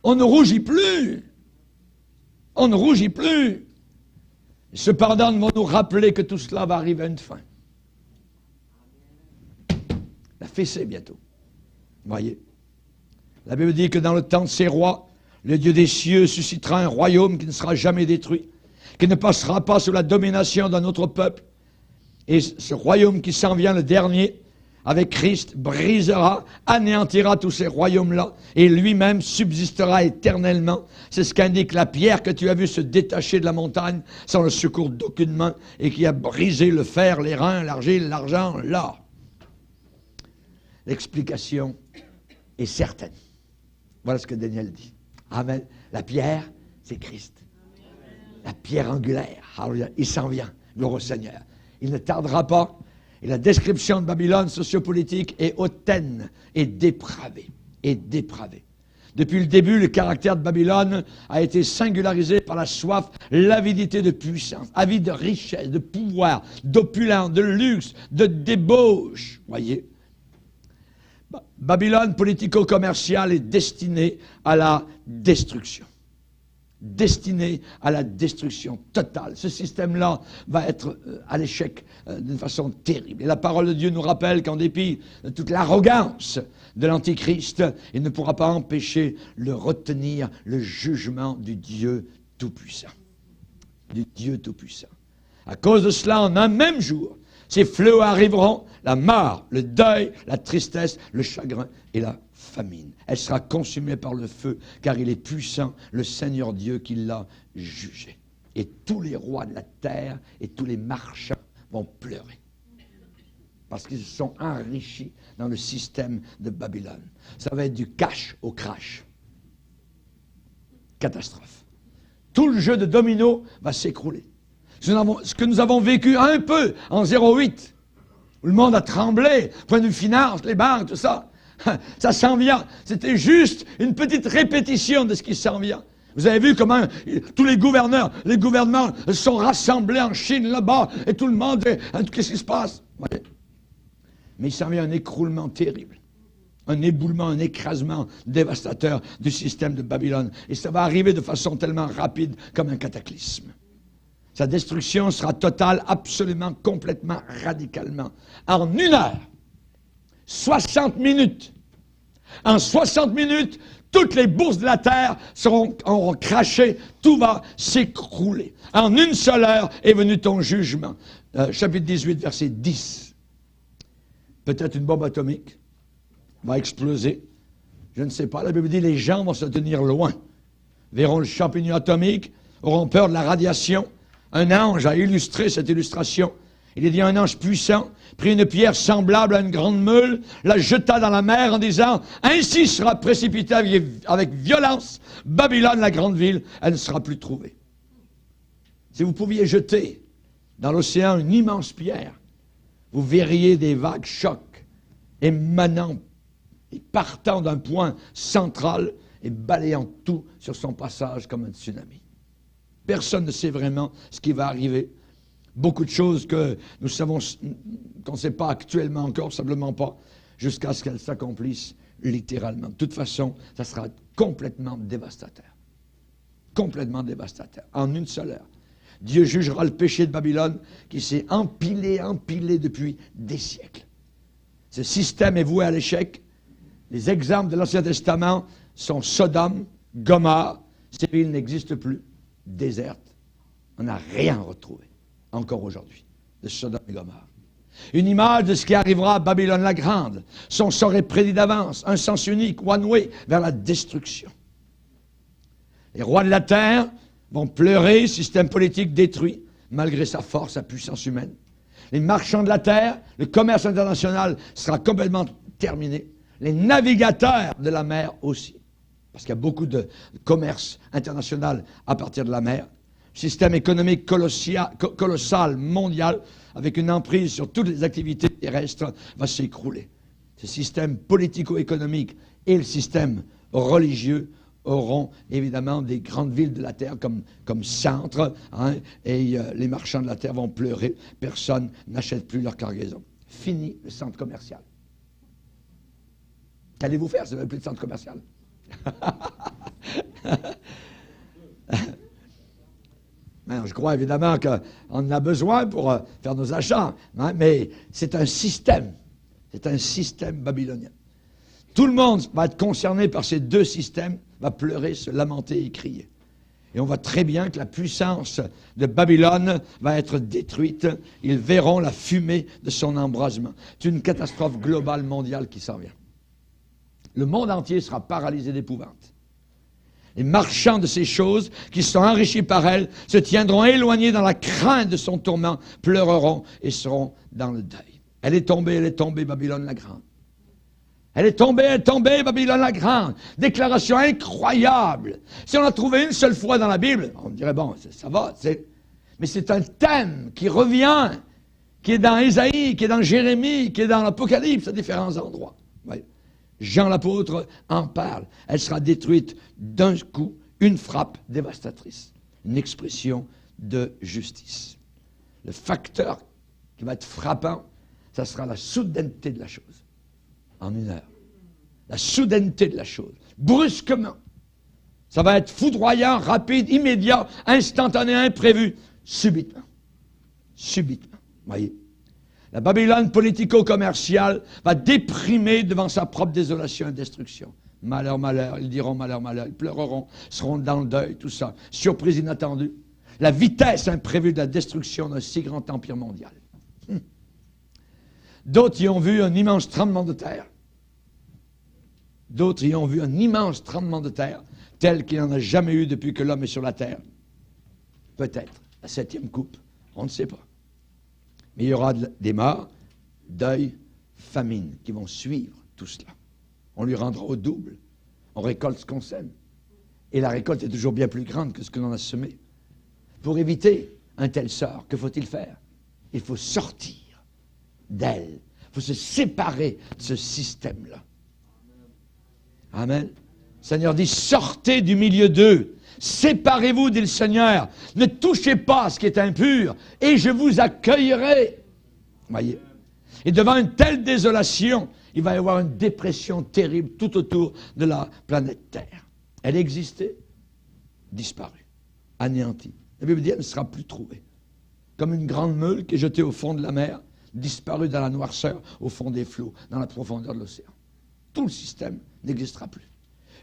On ne rougit plus. On ne rougit plus. Cependant, nous nous rappeler que tout cela va arriver à une fin. La fessée bientôt. Voyez. La Bible dit que dans le temps de ces rois, le Dieu des cieux suscitera un royaume qui ne sera jamais détruit, qui ne passera pas sous la domination d'un autre peuple. Et ce royaume qui s'en vient, le dernier, avec Christ, brisera, anéantira tous ces royaumes-là, et lui-même subsistera éternellement. C'est ce qu'indique la pierre que tu as vue se détacher de la montagne, sans le secours d'aucune main, et qui a brisé le fer, les reins, l'argile, l'argent, l'or. L'explication est certaine. Voilà ce que Daniel dit. Amen. La pierre, c'est Christ. La pierre angulaire. Alléluia. Il s'en vient. Gloire au Seigneur. Il ne tardera pas. Et la description de Babylone sociopolitique est hautaine et dépravée. Et dépravée. Depuis le début, le caractère de Babylone a été singularisé par la soif, l'avidité de puissance, avide de richesse, de pouvoir, d'opulence, de luxe, de débauche. Voyez. Babylone politico-commerciale est destinée à la destruction. Destinée à la destruction totale. Ce système-là va être à l'échec d'une façon terrible. Et la parole de Dieu nous rappelle qu'en dépit de toute l'arrogance de l'Antichrist, il ne pourra pas empêcher de retenir le jugement du Dieu Tout-Puissant. Du Dieu Tout-Puissant. À cause de cela, en un même jour, ces fléaux arriveront, la mort, le deuil, la tristesse, le chagrin et la famine. Elle sera consumée par le feu, car il est puissant, le Seigneur Dieu qui l'a jugé. Et tous les rois de la terre et tous les marchands vont pleurer. Parce qu'ils se sont enrichis dans le système de Babylone. Ça va être du cash au crash. Catastrophe. Tout le jeu de domino va s'écrouler. Ce que nous avons vécu un peu en 08, où le monde a tremblé, point de vue finance, les banques, tout ça, ça s'en vient. C'était juste une petite répétition de ce qui s'en vient. Vous avez vu comment tous les gouvernements sont rassemblés en Chine là-bas, et tout le monde, qu'est-ce qui se passe? Ouais. Mais il s'en vient un écroulement terrible. Un éboulement, un écrasement dévastateur du système de Babylone. Et ça va arriver de façon tellement rapide comme un cataclysme. Sa destruction sera totale, absolument, complètement, radicalement. En 1 heure, 60 minutes. En 60 minutes, toutes les bourses de la terre auront craché, tout va s'écrouler. En 1 seule heure est venu ton jugement. Chapitre 18, verset 10. Peut-être une bombe atomique va exploser. Je ne sais pas. La Bible dit les gens vont se tenir loin. Verront le champignon atomique, auront peur de la radiation. Un ange a illustré cette illustration. Il est dit un ange puissant prit une pierre semblable à une grande meule, la jeta dans la mer en disant « Ainsi sera précipitée avec violence Babylone, la grande ville, elle ne sera plus trouvée. » Si vous pouviez jeter dans l'océan une immense pierre, vous verriez des vagues chocs émanant et partant d'un point central et balayant tout sur son passage comme un tsunami. Personne ne sait vraiment ce qui va arriver. Beaucoup de choses que nous savons, qu'on ne sait pas actuellement encore, simplement pas, jusqu'à ce qu'elles s'accomplissent littéralement. De toute façon, ça sera complètement dévastateur. Complètement dévastateur. En 1 seule heure. Dieu jugera le péché de Babylone qui s'est empilé depuis des siècles. Ce système est voué à l'échec. Les exemples de l'Ancien Testament sont Sodome, Gomorrhe. Ces villes n'existent plus, désertes. On n'a rien retrouvé, encore aujourd'hui, de Sodome et Gomorrhe. Une image de ce qui arrivera à Babylone la Grande. Son sort est prédit d'avance, un sens unique, one way, vers la destruction. Les rois de la terre vont pleurer, système politique détruit, malgré sa force, sa puissance humaine. Les marchands de la terre, le commerce international sera complètement terminé. Les navigateurs de la mer aussi, parce qu'il y a beaucoup de commerce international à partir de la mer. Système économique colossal, mondial, avec une emprise sur toutes les activités terrestres, va s'écrouler. Ce système politico-économique et le système religieux auront évidemment des grandes villes de la terre comme centre, hein, et les marchands de la terre vont pleurer. Personne n'achète plus leur cargaison. Fini le centre commercial. Qu'allez-vous faire si vous n'avez plus de centre commercial? Je crois évidemment qu'on en a besoin pour faire nos achats, hein, mais c'est un système babylonien. Tout le monde va être concerné par ces deux systèmes, va pleurer, se lamenter et crier. Et on voit très bien que la puissance de Babylone va être détruite. Ils verront la fumée de son embrasement. C'est une catastrophe globale mondiale qui s'en vient. Le monde entier sera paralysé d'épouvante. Les marchands de ces choses, qui sont enrichis par elle, se tiendront éloignés dans la crainte de son tourment, pleureront et seront dans le deuil. Elle est tombée, Babylone la Grande. Elle est tombée, Babylone la Grande. Déclaration incroyable. Si on l'a trouvé une seule fois dans la Bible, on dirait, bon, ça va, mais c'est un thème qui revient, qui est dans Ésaïe, qui est dans Jérémie, qui est dans l'Apocalypse, à différents endroits. Oui. Jean l'apôtre en parle. Elle sera détruite d'un coup, une frappe dévastatrice. Une expression de justice. Le facteur qui va être frappant, ça sera la soudaineté de la chose. En 1 heure. La soudaineté de la chose. Brusquement. Ça va être foudroyant, rapide, immédiat, instantané, imprévu. Subitement. Subitement. Voyez. La Babylone politico-commerciale va déprimer devant sa propre désolation et destruction. Malheur, malheur, ils diront malheur, malheur, ils pleureront, seront dans le deuil, tout ça. Surprise inattendue. La vitesse imprévue de la destruction d'un si grand empire mondial. D'autres y ont vu un immense tremblement de terre. D'autres y ont vu un immense tremblement de terre, tel qu'il n'en a jamais eu depuis que l'homme est sur la terre. Peut-être la 7e coupe, on ne sait pas. Mais il y aura des morts, deuil, famine qui vont suivre tout cela. On lui rendra au double. On récolte ce qu'on sème. Et la récolte est toujours bien plus grande que ce que l'on a semé. Pour éviter un tel sort, que faut-il faire? Il faut sortir d'elle. Il faut se séparer de ce système-là. Amen. Le Seigneur dit, sortez du milieu d'eux. Séparez-vous, dit le Seigneur. Ne touchez pas à ce qui est impur, et je vous accueillerai. Voyez. Et devant une telle désolation, il va y avoir une dépression terrible tout autour de la planète Terre. Elle existait, disparue, anéantie. La Bible dit qu'elle ne sera plus trouvée. Comme une grande meule qui est jetée au fond de la mer, disparue dans la noirceur, au fond des flots, dans la profondeur de l'océan. Tout le système n'existera plus.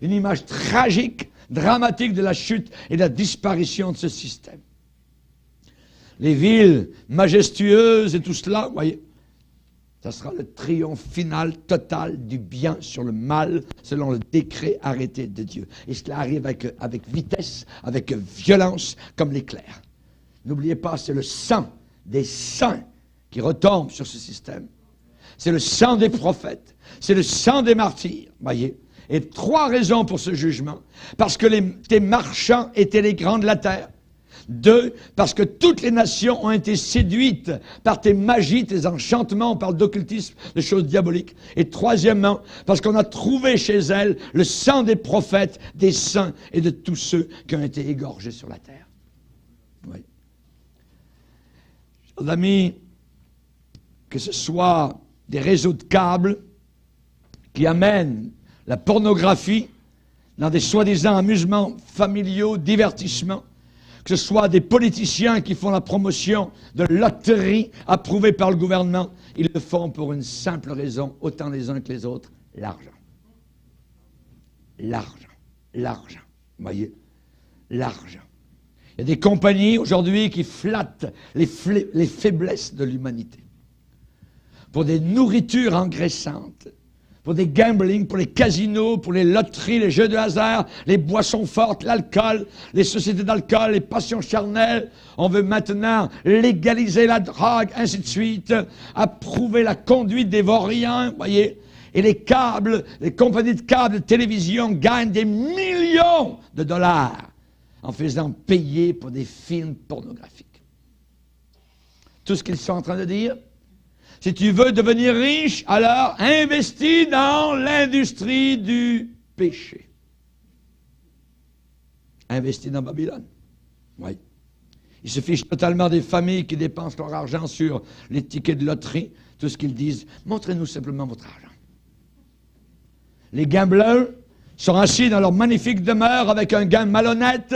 Une image tragique, dramatique de la chute et de la disparition de ce système. Les villes majestueuses et tout cela, vous voyez, ça sera le triomphe final, total du bien sur le mal, selon le décret arrêté de Dieu. Et cela arrive avec vitesse, avec violence, comme l'éclair. N'oubliez pas, c'est le sang des saints qui retombe sur ce système. C'est le sang des prophètes, c'est le sang des martyrs, voyez. Et 3 raisons pour ce jugement. Parce que tes marchands étaient les grands de la terre. 2, parce que toutes les nations ont été séduites par tes magies, tes enchantements, on parle d'occultisme, de choses diaboliques. Et 3, parce qu'on a trouvé chez elles le sang des prophètes, des saints et de tous ceux qui ont été égorgés sur la terre. Oui. Chers amis, que ce soit des réseaux de câbles qui amènent la pornographie dans des soi-disant amusements familiaux, divertissements, que ce soit des politiciens qui font la promotion de loteries approuvées par le gouvernement, ils le font pour une simple raison, autant les uns que les autres, l'argent. L'argent. L'argent. Vous voyez? L'argent. Il y a des compagnies aujourd'hui qui flattent les faiblesses de l'humanité pour des nourritures engraissantes, pour des gambling, pour les casinos, pour les loteries, les jeux de hasard, les boissons fortes, l'alcool, les sociétés d'alcool, les passions charnelles. On veut maintenant légaliser la drogue, ainsi de suite, approuver la conduite des vauriens, vous voyez. Et les câbles, les compagnies de câbles de télévision gagnent des millions de dollars en faisant payer pour des films pornographiques. Tout ce qu'ils sont en train de dire, si tu veux devenir riche, alors investis dans l'industrie du péché. Investis dans Babylone. Oui. Ils se fichent totalement des familles qui dépensent leur argent sur les tickets de loterie. Tout ce qu'ils disent, montrez-nous simplement votre argent. Les gamblers sont assis dans leur magnifique demeure avec un gain malhonnête.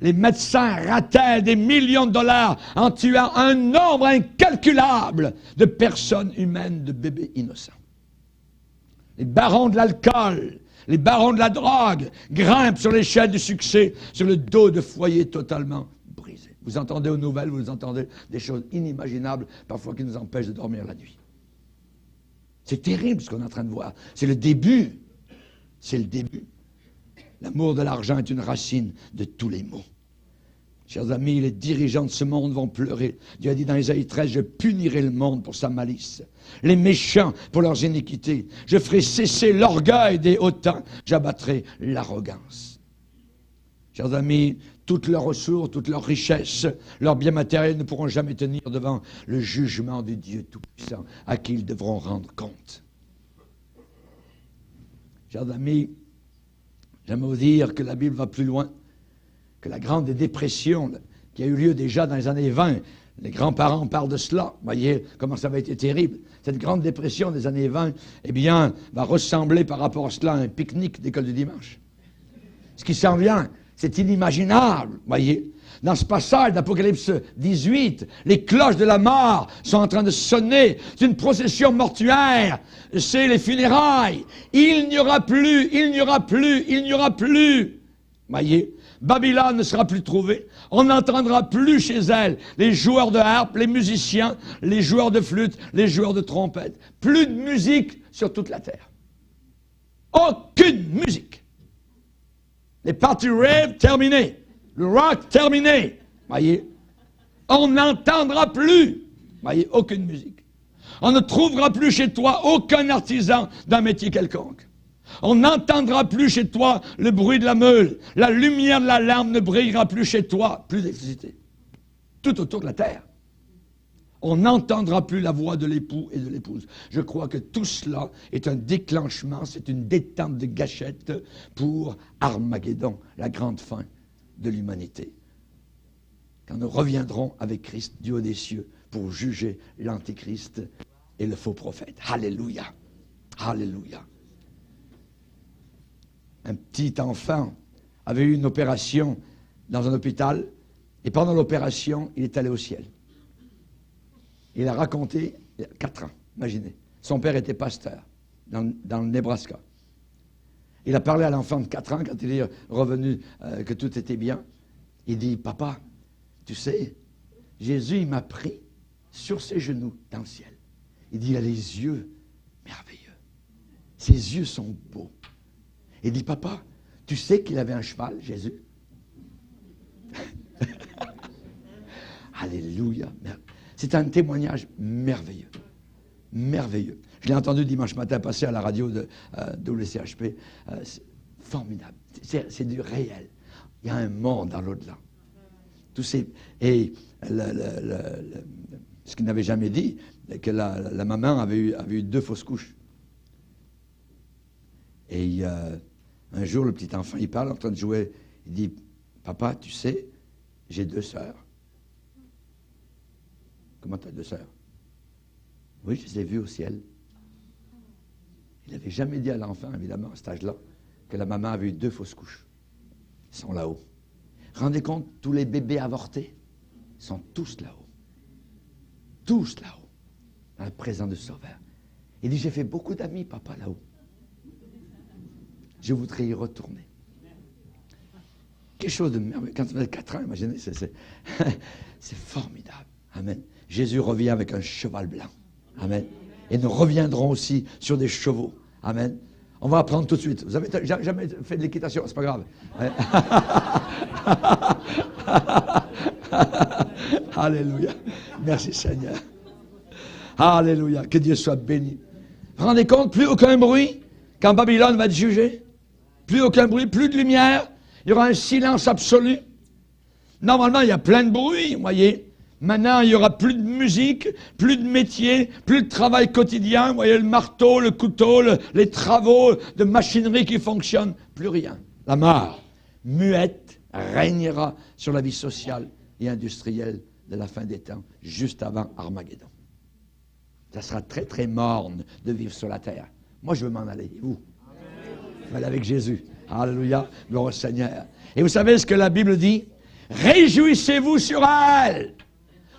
Les médecins ratellent des millions de dollars en tuant un nombre incalculable de personnes humaines, de bébés innocents. Les barons de l'alcool, les barons de la drogue grimpent sur l'échelle du succès, sur le dos de foyers totalement brisés. Vous entendez aux nouvelles, vous entendez des choses inimaginables, parfois qui nous empêchent de dormir la nuit. C'est terrible ce qu'on est en train de voir. C'est le début. C'est le début. L'amour de l'argent est une racine de tous les maux. Chers amis, les dirigeants de ce monde vont pleurer. Dieu a dit dans Ésaïe 13, je punirai le monde pour sa malice, les méchants pour leurs iniquités. Je ferai cesser l'orgueil des hautains, j'abattrai l'arrogance. Chers amis, toutes leurs ressources, toutes leurs richesses, leurs biens matériels ne pourront jamais tenir devant le jugement du Dieu Tout-Puissant à qui ils devront rendre compte. Chers amis, j'aimerais vous dire que la Bible va plus loin, que la grande dépression qui a eu lieu déjà dans les années 20, les grands-parents parlent de cela, voyez comment ça avait été terrible. Cette grande dépression des années 20, eh bien, va ressembler par rapport à cela à un pique-nique d'école du dimanche. Ce qui s'en vient, c'est inimaginable, voyez. Dans ce passage d'Apocalypse 18, les cloches de la mort sont en train de sonner. C'est une procession mortuaire. C'est les funérailles. Il n'y aura plus, il n'y aura plus, il n'y aura plus. Voyez, Babylone ne sera plus trouvée. On n'entendra plus chez elle les joueurs de harpe, les musiciens, les joueurs de flûte, les joueurs de trompette. Plus de musique sur toute la terre. Aucune musique. Les parties rave terminées. Le rock terminé. Voyez, on n'entendra plus. Voyez, aucune musique. On ne trouvera plus chez toi aucun artisan d'un métier quelconque. On n'entendra plus chez toi le bruit de la meule. La lumière de la lampe ne brillera plus chez toi. Plus d'électricité. Tout autour de la terre. On n'entendra plus la voix de l'époux et de l'épouse. Je crois que tout cela est un déclenchement, c'est une détente de gâchette pour Armageddon, la grande fin de l'humanité. Quand nous reviendrons avec Christ du haut des cieux pour juger l'Antéchrist et le faux prophète. Alléluia. Alléluia. Un petit enfant avait eu une opération dans un hôpital, et pendant l'opération, il est allé au ciel. Il a raconté, il a 4 ans, imaginez. Son père était pasteur dans le Nebraska. Il a parlé à l'enfant de 4 ans, quand il est revenu, que tout était bien. Il dit, papa, tu sais, Jésus, il m'a pris sur ses genoux dans le ciel. Il dit, il a les yeux merveilleux. Ses yeux sont beaux. Il dit, papa, tu sais qu'il avait un cheval, Jésus? Alléluia. C'est un témoignage merveilleux. Merveilleux. Je l'ai entendu dimanche matin passer à la radio de WCHP. C'est formidable. C'est du réel. Il y a un monde dans l'au-delà. Et ce qu'il n'avait jamais dit, que la maman avait eu 2 fausses couches. Et un jour, le petit enfant, il parle en train de jouer. Il dit, papa, tu sais, j'ai 2 sœurs. Comment tu as 2 sœurs? Oui, je les ai vues au ciel. Il n'avait jamais dit à l'enfant, évidemment, à cet âge-là, que la maman avait eu 2 fausses couches. Ils sont là-haut. Rendez compte, tous les bébés avortés sont tous là-haut. Tous là-haut, dans la présence du Sauveur. Il dit, j'ai fait beaucoup d'amis, papa, là-haut. Je voudrais y retourner. Quelque chose de merveilleux. Quand on a 4 ans, imaginez, c'est formidable. Amen. Jésus revient avec un cheval blanc. Amen. Et nous reviendrons aussi sur des chevaux. Amen. On va apprendre tout de suite. Vous avez jamais fait de l'équitation, c'est pas grave. Alléluia. Merci Seigneur. Alléluia. Que Dieu soit béni. Vous vous rendez compte, plus aucun bruit quand Babylone va être jugée. Plus aucun bruit, plus de lumière. Il y aura un silence absolu. Normalement, il y a plein de bruit, vous voyez. Maintenant, il n'y aura plus de musique, plus de métier, plus de travail quotidien. Vous voyez, le marteau, le couteau, les travaux de machinerie qui fonctionnent. Plus rien. La mort, muette, régnera sur la vie sociale et industrielle de la fin des temps, juste avant Armageddon. Ça sera très, très morne de vivre sur la terre. Moi, je veux m'en aller. Et vous? Je vais aller avec Jésus. Alléluia. Gloire au Seigneur. Et vous savez ce que la Bible dit? Réjouissez-vous sur elle.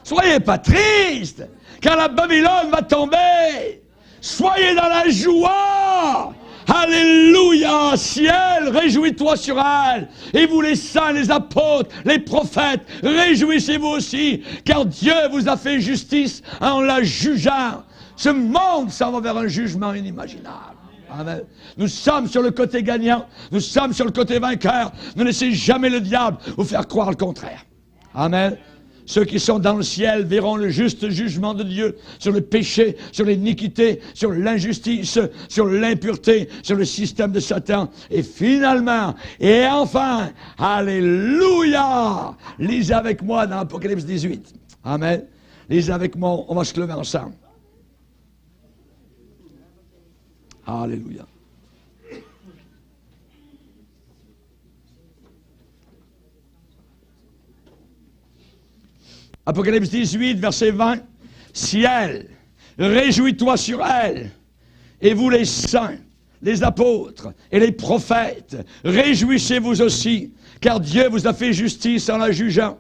Soyez pas tristes, car la Babylone va tomber. Soyez dans la joie. Alléluia, ciel, réjouis-toi sur elle. Et vous les saints, les apôtres, les prophètes, réjouissez-vous aussi, car Dieu vous a fait justice en la jugeant. Ce monde s'en va vers un jugement inimaginable. Amen. Nous sommes sur le côté gagnant, nous sommes sur le côté vainqueur. Ne laissez jamais le diable vous faire croire le contraire. Amen. Ceux qui sont dans le ciel verront le juste jugement de Dieu sur le péché, sur l'iniquité, sur l'injustice, sur l'impureté, sur le système de Satan. Et finalement, et enfin, alléluia! Lisez avec moi dans Apocalypse 18. Amen. Lisez avec moi, on va se lever ensemble. Alléluia. Apocalypse 18, verset 20. Ciel, réjouis-toi sur elle, et vous les saints, les apôtres et les prophètes, réjouissez-vous aussi, car Dieu vous a fait justice en la jugeant.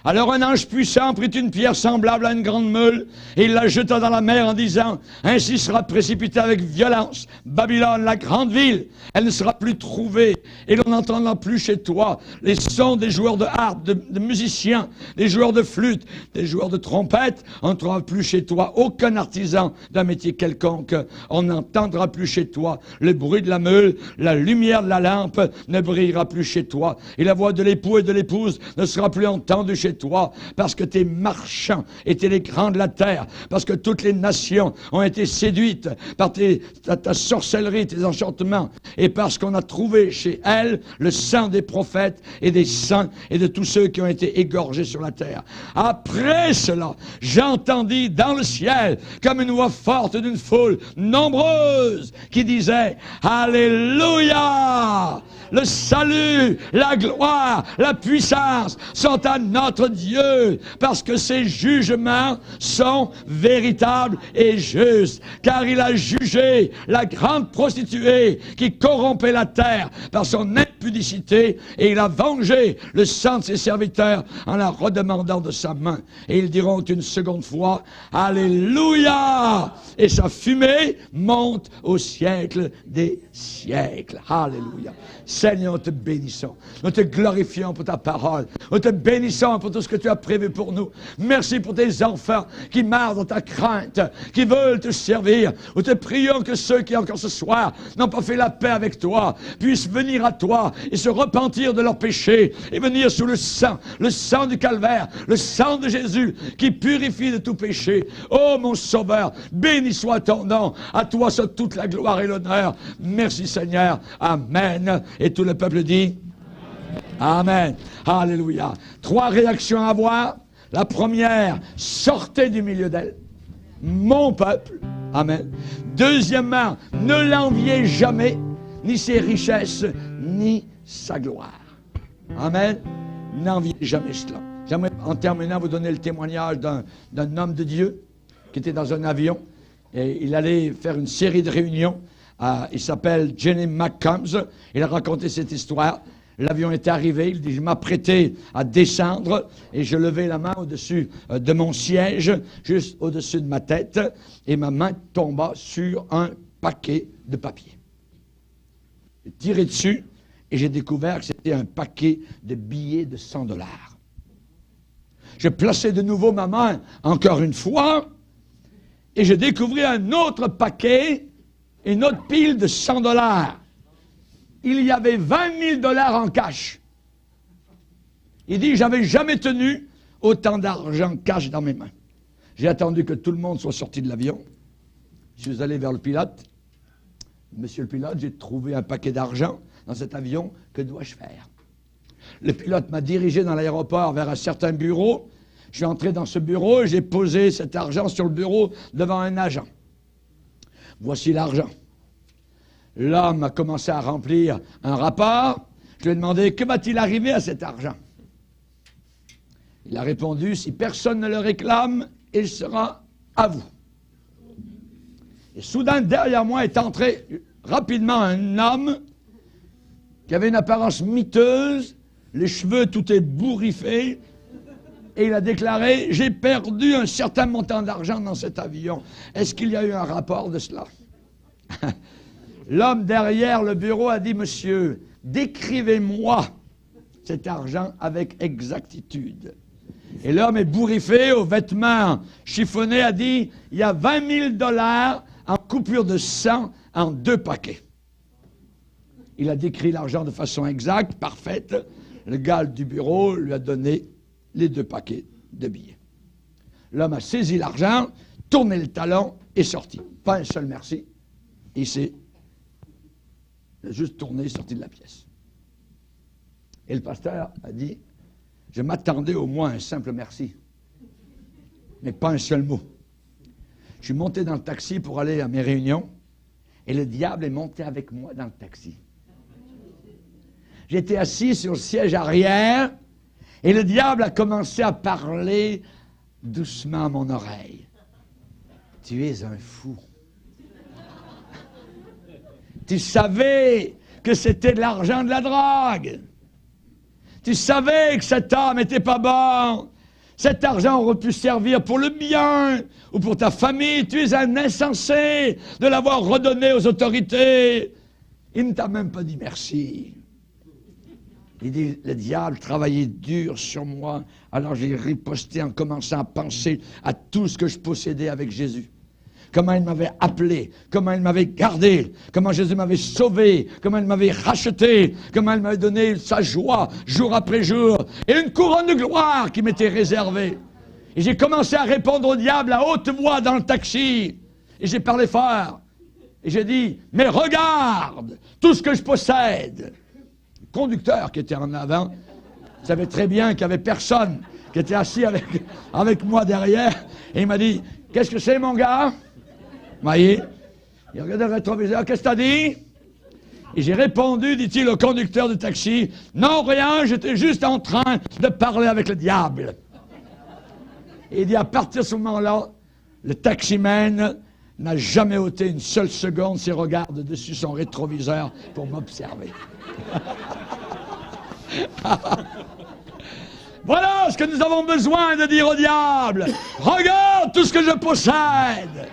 Alors un ange puissant prit une pierre semblable à une grande meule, et il la jeta dans la mer en disant, ainsi sera précipitée avec violence Babylone, la grande ville. Elle ne sera plus trouvée, et l'on n'entendra plus chez toi les sons des joueurs de harpe, de musiciens, des joueurs de flûte, des joueurs de trompette. On n'entendra plus chez toi aucun artisan d'un métier quelconque. On n'entendra plus chez toi le bruit de la meule, la lumière de la lampe ne brillera plus chez toi, et la voix de l'époux et de l'épouse ne sera plus entendue chez toi, parce que tes marchands étaient les grands de la terre, parce que toutes les nations ont été séduites par ta sorcellerie, tes enchantements, et parce qu'on a trouvé chez elle le sang des prophètes et des saints et de tous ceux qui ont été égorgés sur la terre. Après cela, j'entendis dans le ciel comme une voix forte d'une foule nombreuse qui disait, Alléluia! le salut, la gloire, la puissance sont à notre Dieu, parce que ses jugements sont véritables et justes, car il a jugé la grande prostituée qui corrompait la terre par son impudicité, et il a vengé le sang de ses serviteurs en la redemandant de sa main. Et ils diront une seconde fois, Alléluia! Et sa fumée monte au siècle des siècles. Alléluia. Seigneur, nous te bénissons. Nous te glorifions pour ta parole. Nous te bénissons pour tout ce que tu as prévu pour nous. Merci pour tes enfants qui marchent dans ta crainte, qui veulent te servir. Nous te prions que ceux qui encore ce soir n'ont pas fait la paix avec toi puissent venir à toi et se repentir de leurs péchés et venir sous le sang du calvaire, le sang de Jésus qui purifie de tout péché. Oh mon Sauveur, béni soit ton nom. À toi soit toute la gloire et l'honneur. Merci Seigneur. Amen. Et tout le peuple dit Amen. Alléluia. 3 réactions à avoir. La première, sortez du milieu d'elle. Mon peuple. Amen. Deuxièmement, ne l'enviez jamais, ni ses richesses, ni sa gloire. Amen. N'enviez jamais cela. J'aimerais en terminant vous donner le témoignage d'un homme de Dieu qui était dans un avion et il allait faire une série de réunions. Il s'appelle Jenny McCombs. Il a raconté cette histoire. L'avion est arrivé, il dit, je m'apprêtais à descendre et je levais la main au-dessus de mon siège, juste au-dessus de ma tête, et ma main tomba sur un paquet de papier. J'ai tiré dessus et j'ai découvert que c'était un paquet de billets de $100. J'ai placé de nouveau ma main, encore une fois, et j'ai découvert un autre paquet, une autre pile de $100. Il y avait $20 000 en cash. Il dit, j'avais jamais tenu autant d'argent cash dans mes mains. J'ai attendu que tout le monde soit sorti de l'avion. Je suis allé vers le pilote. Monsieur le pilote, j'ai trouvé un paquet d'argent dans cet avion. Que dois-je faire? Le pilote m'a dirigé dans l'aéroport vers un certain bureau. Je suis entré dans ce bureau et j'ai posé cet argent sur le bureau devant un agent. Voici l'argent. L'homme a commencé à remplir un rapport. Je lui ai demandé, que va-t-il arriver à cet argent? Il a répondu, si personne ne le réclame, il sera à vous. Et soudain, derrière moi est entré rapidement un homme qui avait une apparence miteuse, les cheveux tout ébouriffés, et il a déclaré, j'ai perdu un certain montant d'argent dans cet avion. Est-ce qu'il y a eu un rapport de cela? L'homme derrière le bureau a dit, monsieur, décrivez-moi cet argent avec exactitude. Et l'homme ébouriffé, aux vêtements chiffonnés, a dit, il y a $20 000 en coupure de 100 en 2 paquets. Il a décrit l'argent de façon exacte, parfaite. Le gars du bureau lui a donné les 2 paquets de billets. L'homme a saisi l'argent, tourné le talon et sorti. Pas un seul merci. Il s'est juste tourné et sorti de la pièce. Et le pasteur a dit, je m'attendais au moins à un simple merci, mais pas un seul mot. Je suis monté dans le taxi pour aller à mes réunions, et le diable est monté avec moi dans le taxi. J'étais assis sur le siège arrière, et le diable a commencé à parler doucement à mon oreille. Tu es un fou. Tu savais que c'était de l'argent de la drogue. Tu savais que cet homme n'était pas bon. Cet argent aurait pu servir pour le bien ou pour ta famille. Tu es un insensé de l'avoir redonné aux autorités. Il ne t'a même pas dit merci. Il dit, le diable travaillait dur sur moi. Alors j'ai riposté en commençant à penser à tout ce que je possédais avec Jésus. Comment il m'avait appelé, comment il m'avait gardé, comment Jésus m'avait sauvé, comment il m'avait racheté, comment il m'avait donné sa joie jour après jour, et une couronne de gloire qui m'était réservée. Et j'ai commencé à répondre au diable à haute voix dans le taxi, et j'ai parlé fort, et j'ai dit, mais regarde tout ce que je possède. Le conducteur qui était en avant savait très bien qu'il n'y avait personne qui était assis avec moi derrière, et il m'a dit, qu'est-ce que c'est mon gars? Vous voyez, il regardait le rétroviseur. Qu'est-ce que t'as dit? Et j'ai répondu, dit-il au conducteur de taxi, « Non, rien, j'étais juste en train de parler avec le diable. » Et il dit, à partir de ce moment-là, le taximan n'a jamais ôté une seule seconde ses regards de dessus son rétroviseur pour m'observer. Voilà ce que nous avons besoin de dire au diable. Regarde tout ce que je possède.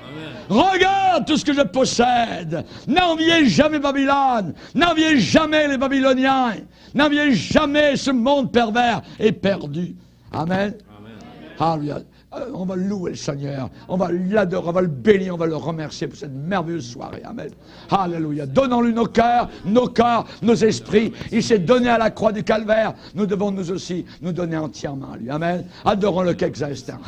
Regarde tout ce que je possède. N'enviez jamais Babylone. N'enviez jamais les Babyloniens. N'enviez jamais ce monde pervers et perdu. Amen. Alléluia. On va louer le Seigneur, on va l'adorer, on va le bénir, on va le remercier pour cette merveilleuse soirée. Amen. Alléluia. Donnons-lui nos cœurs, nos esprits. Il s'est donné à la croix du calvaire. Nous devons nous aussi nous donner entièrement à lui. Amen. Adorons-le quelques instants.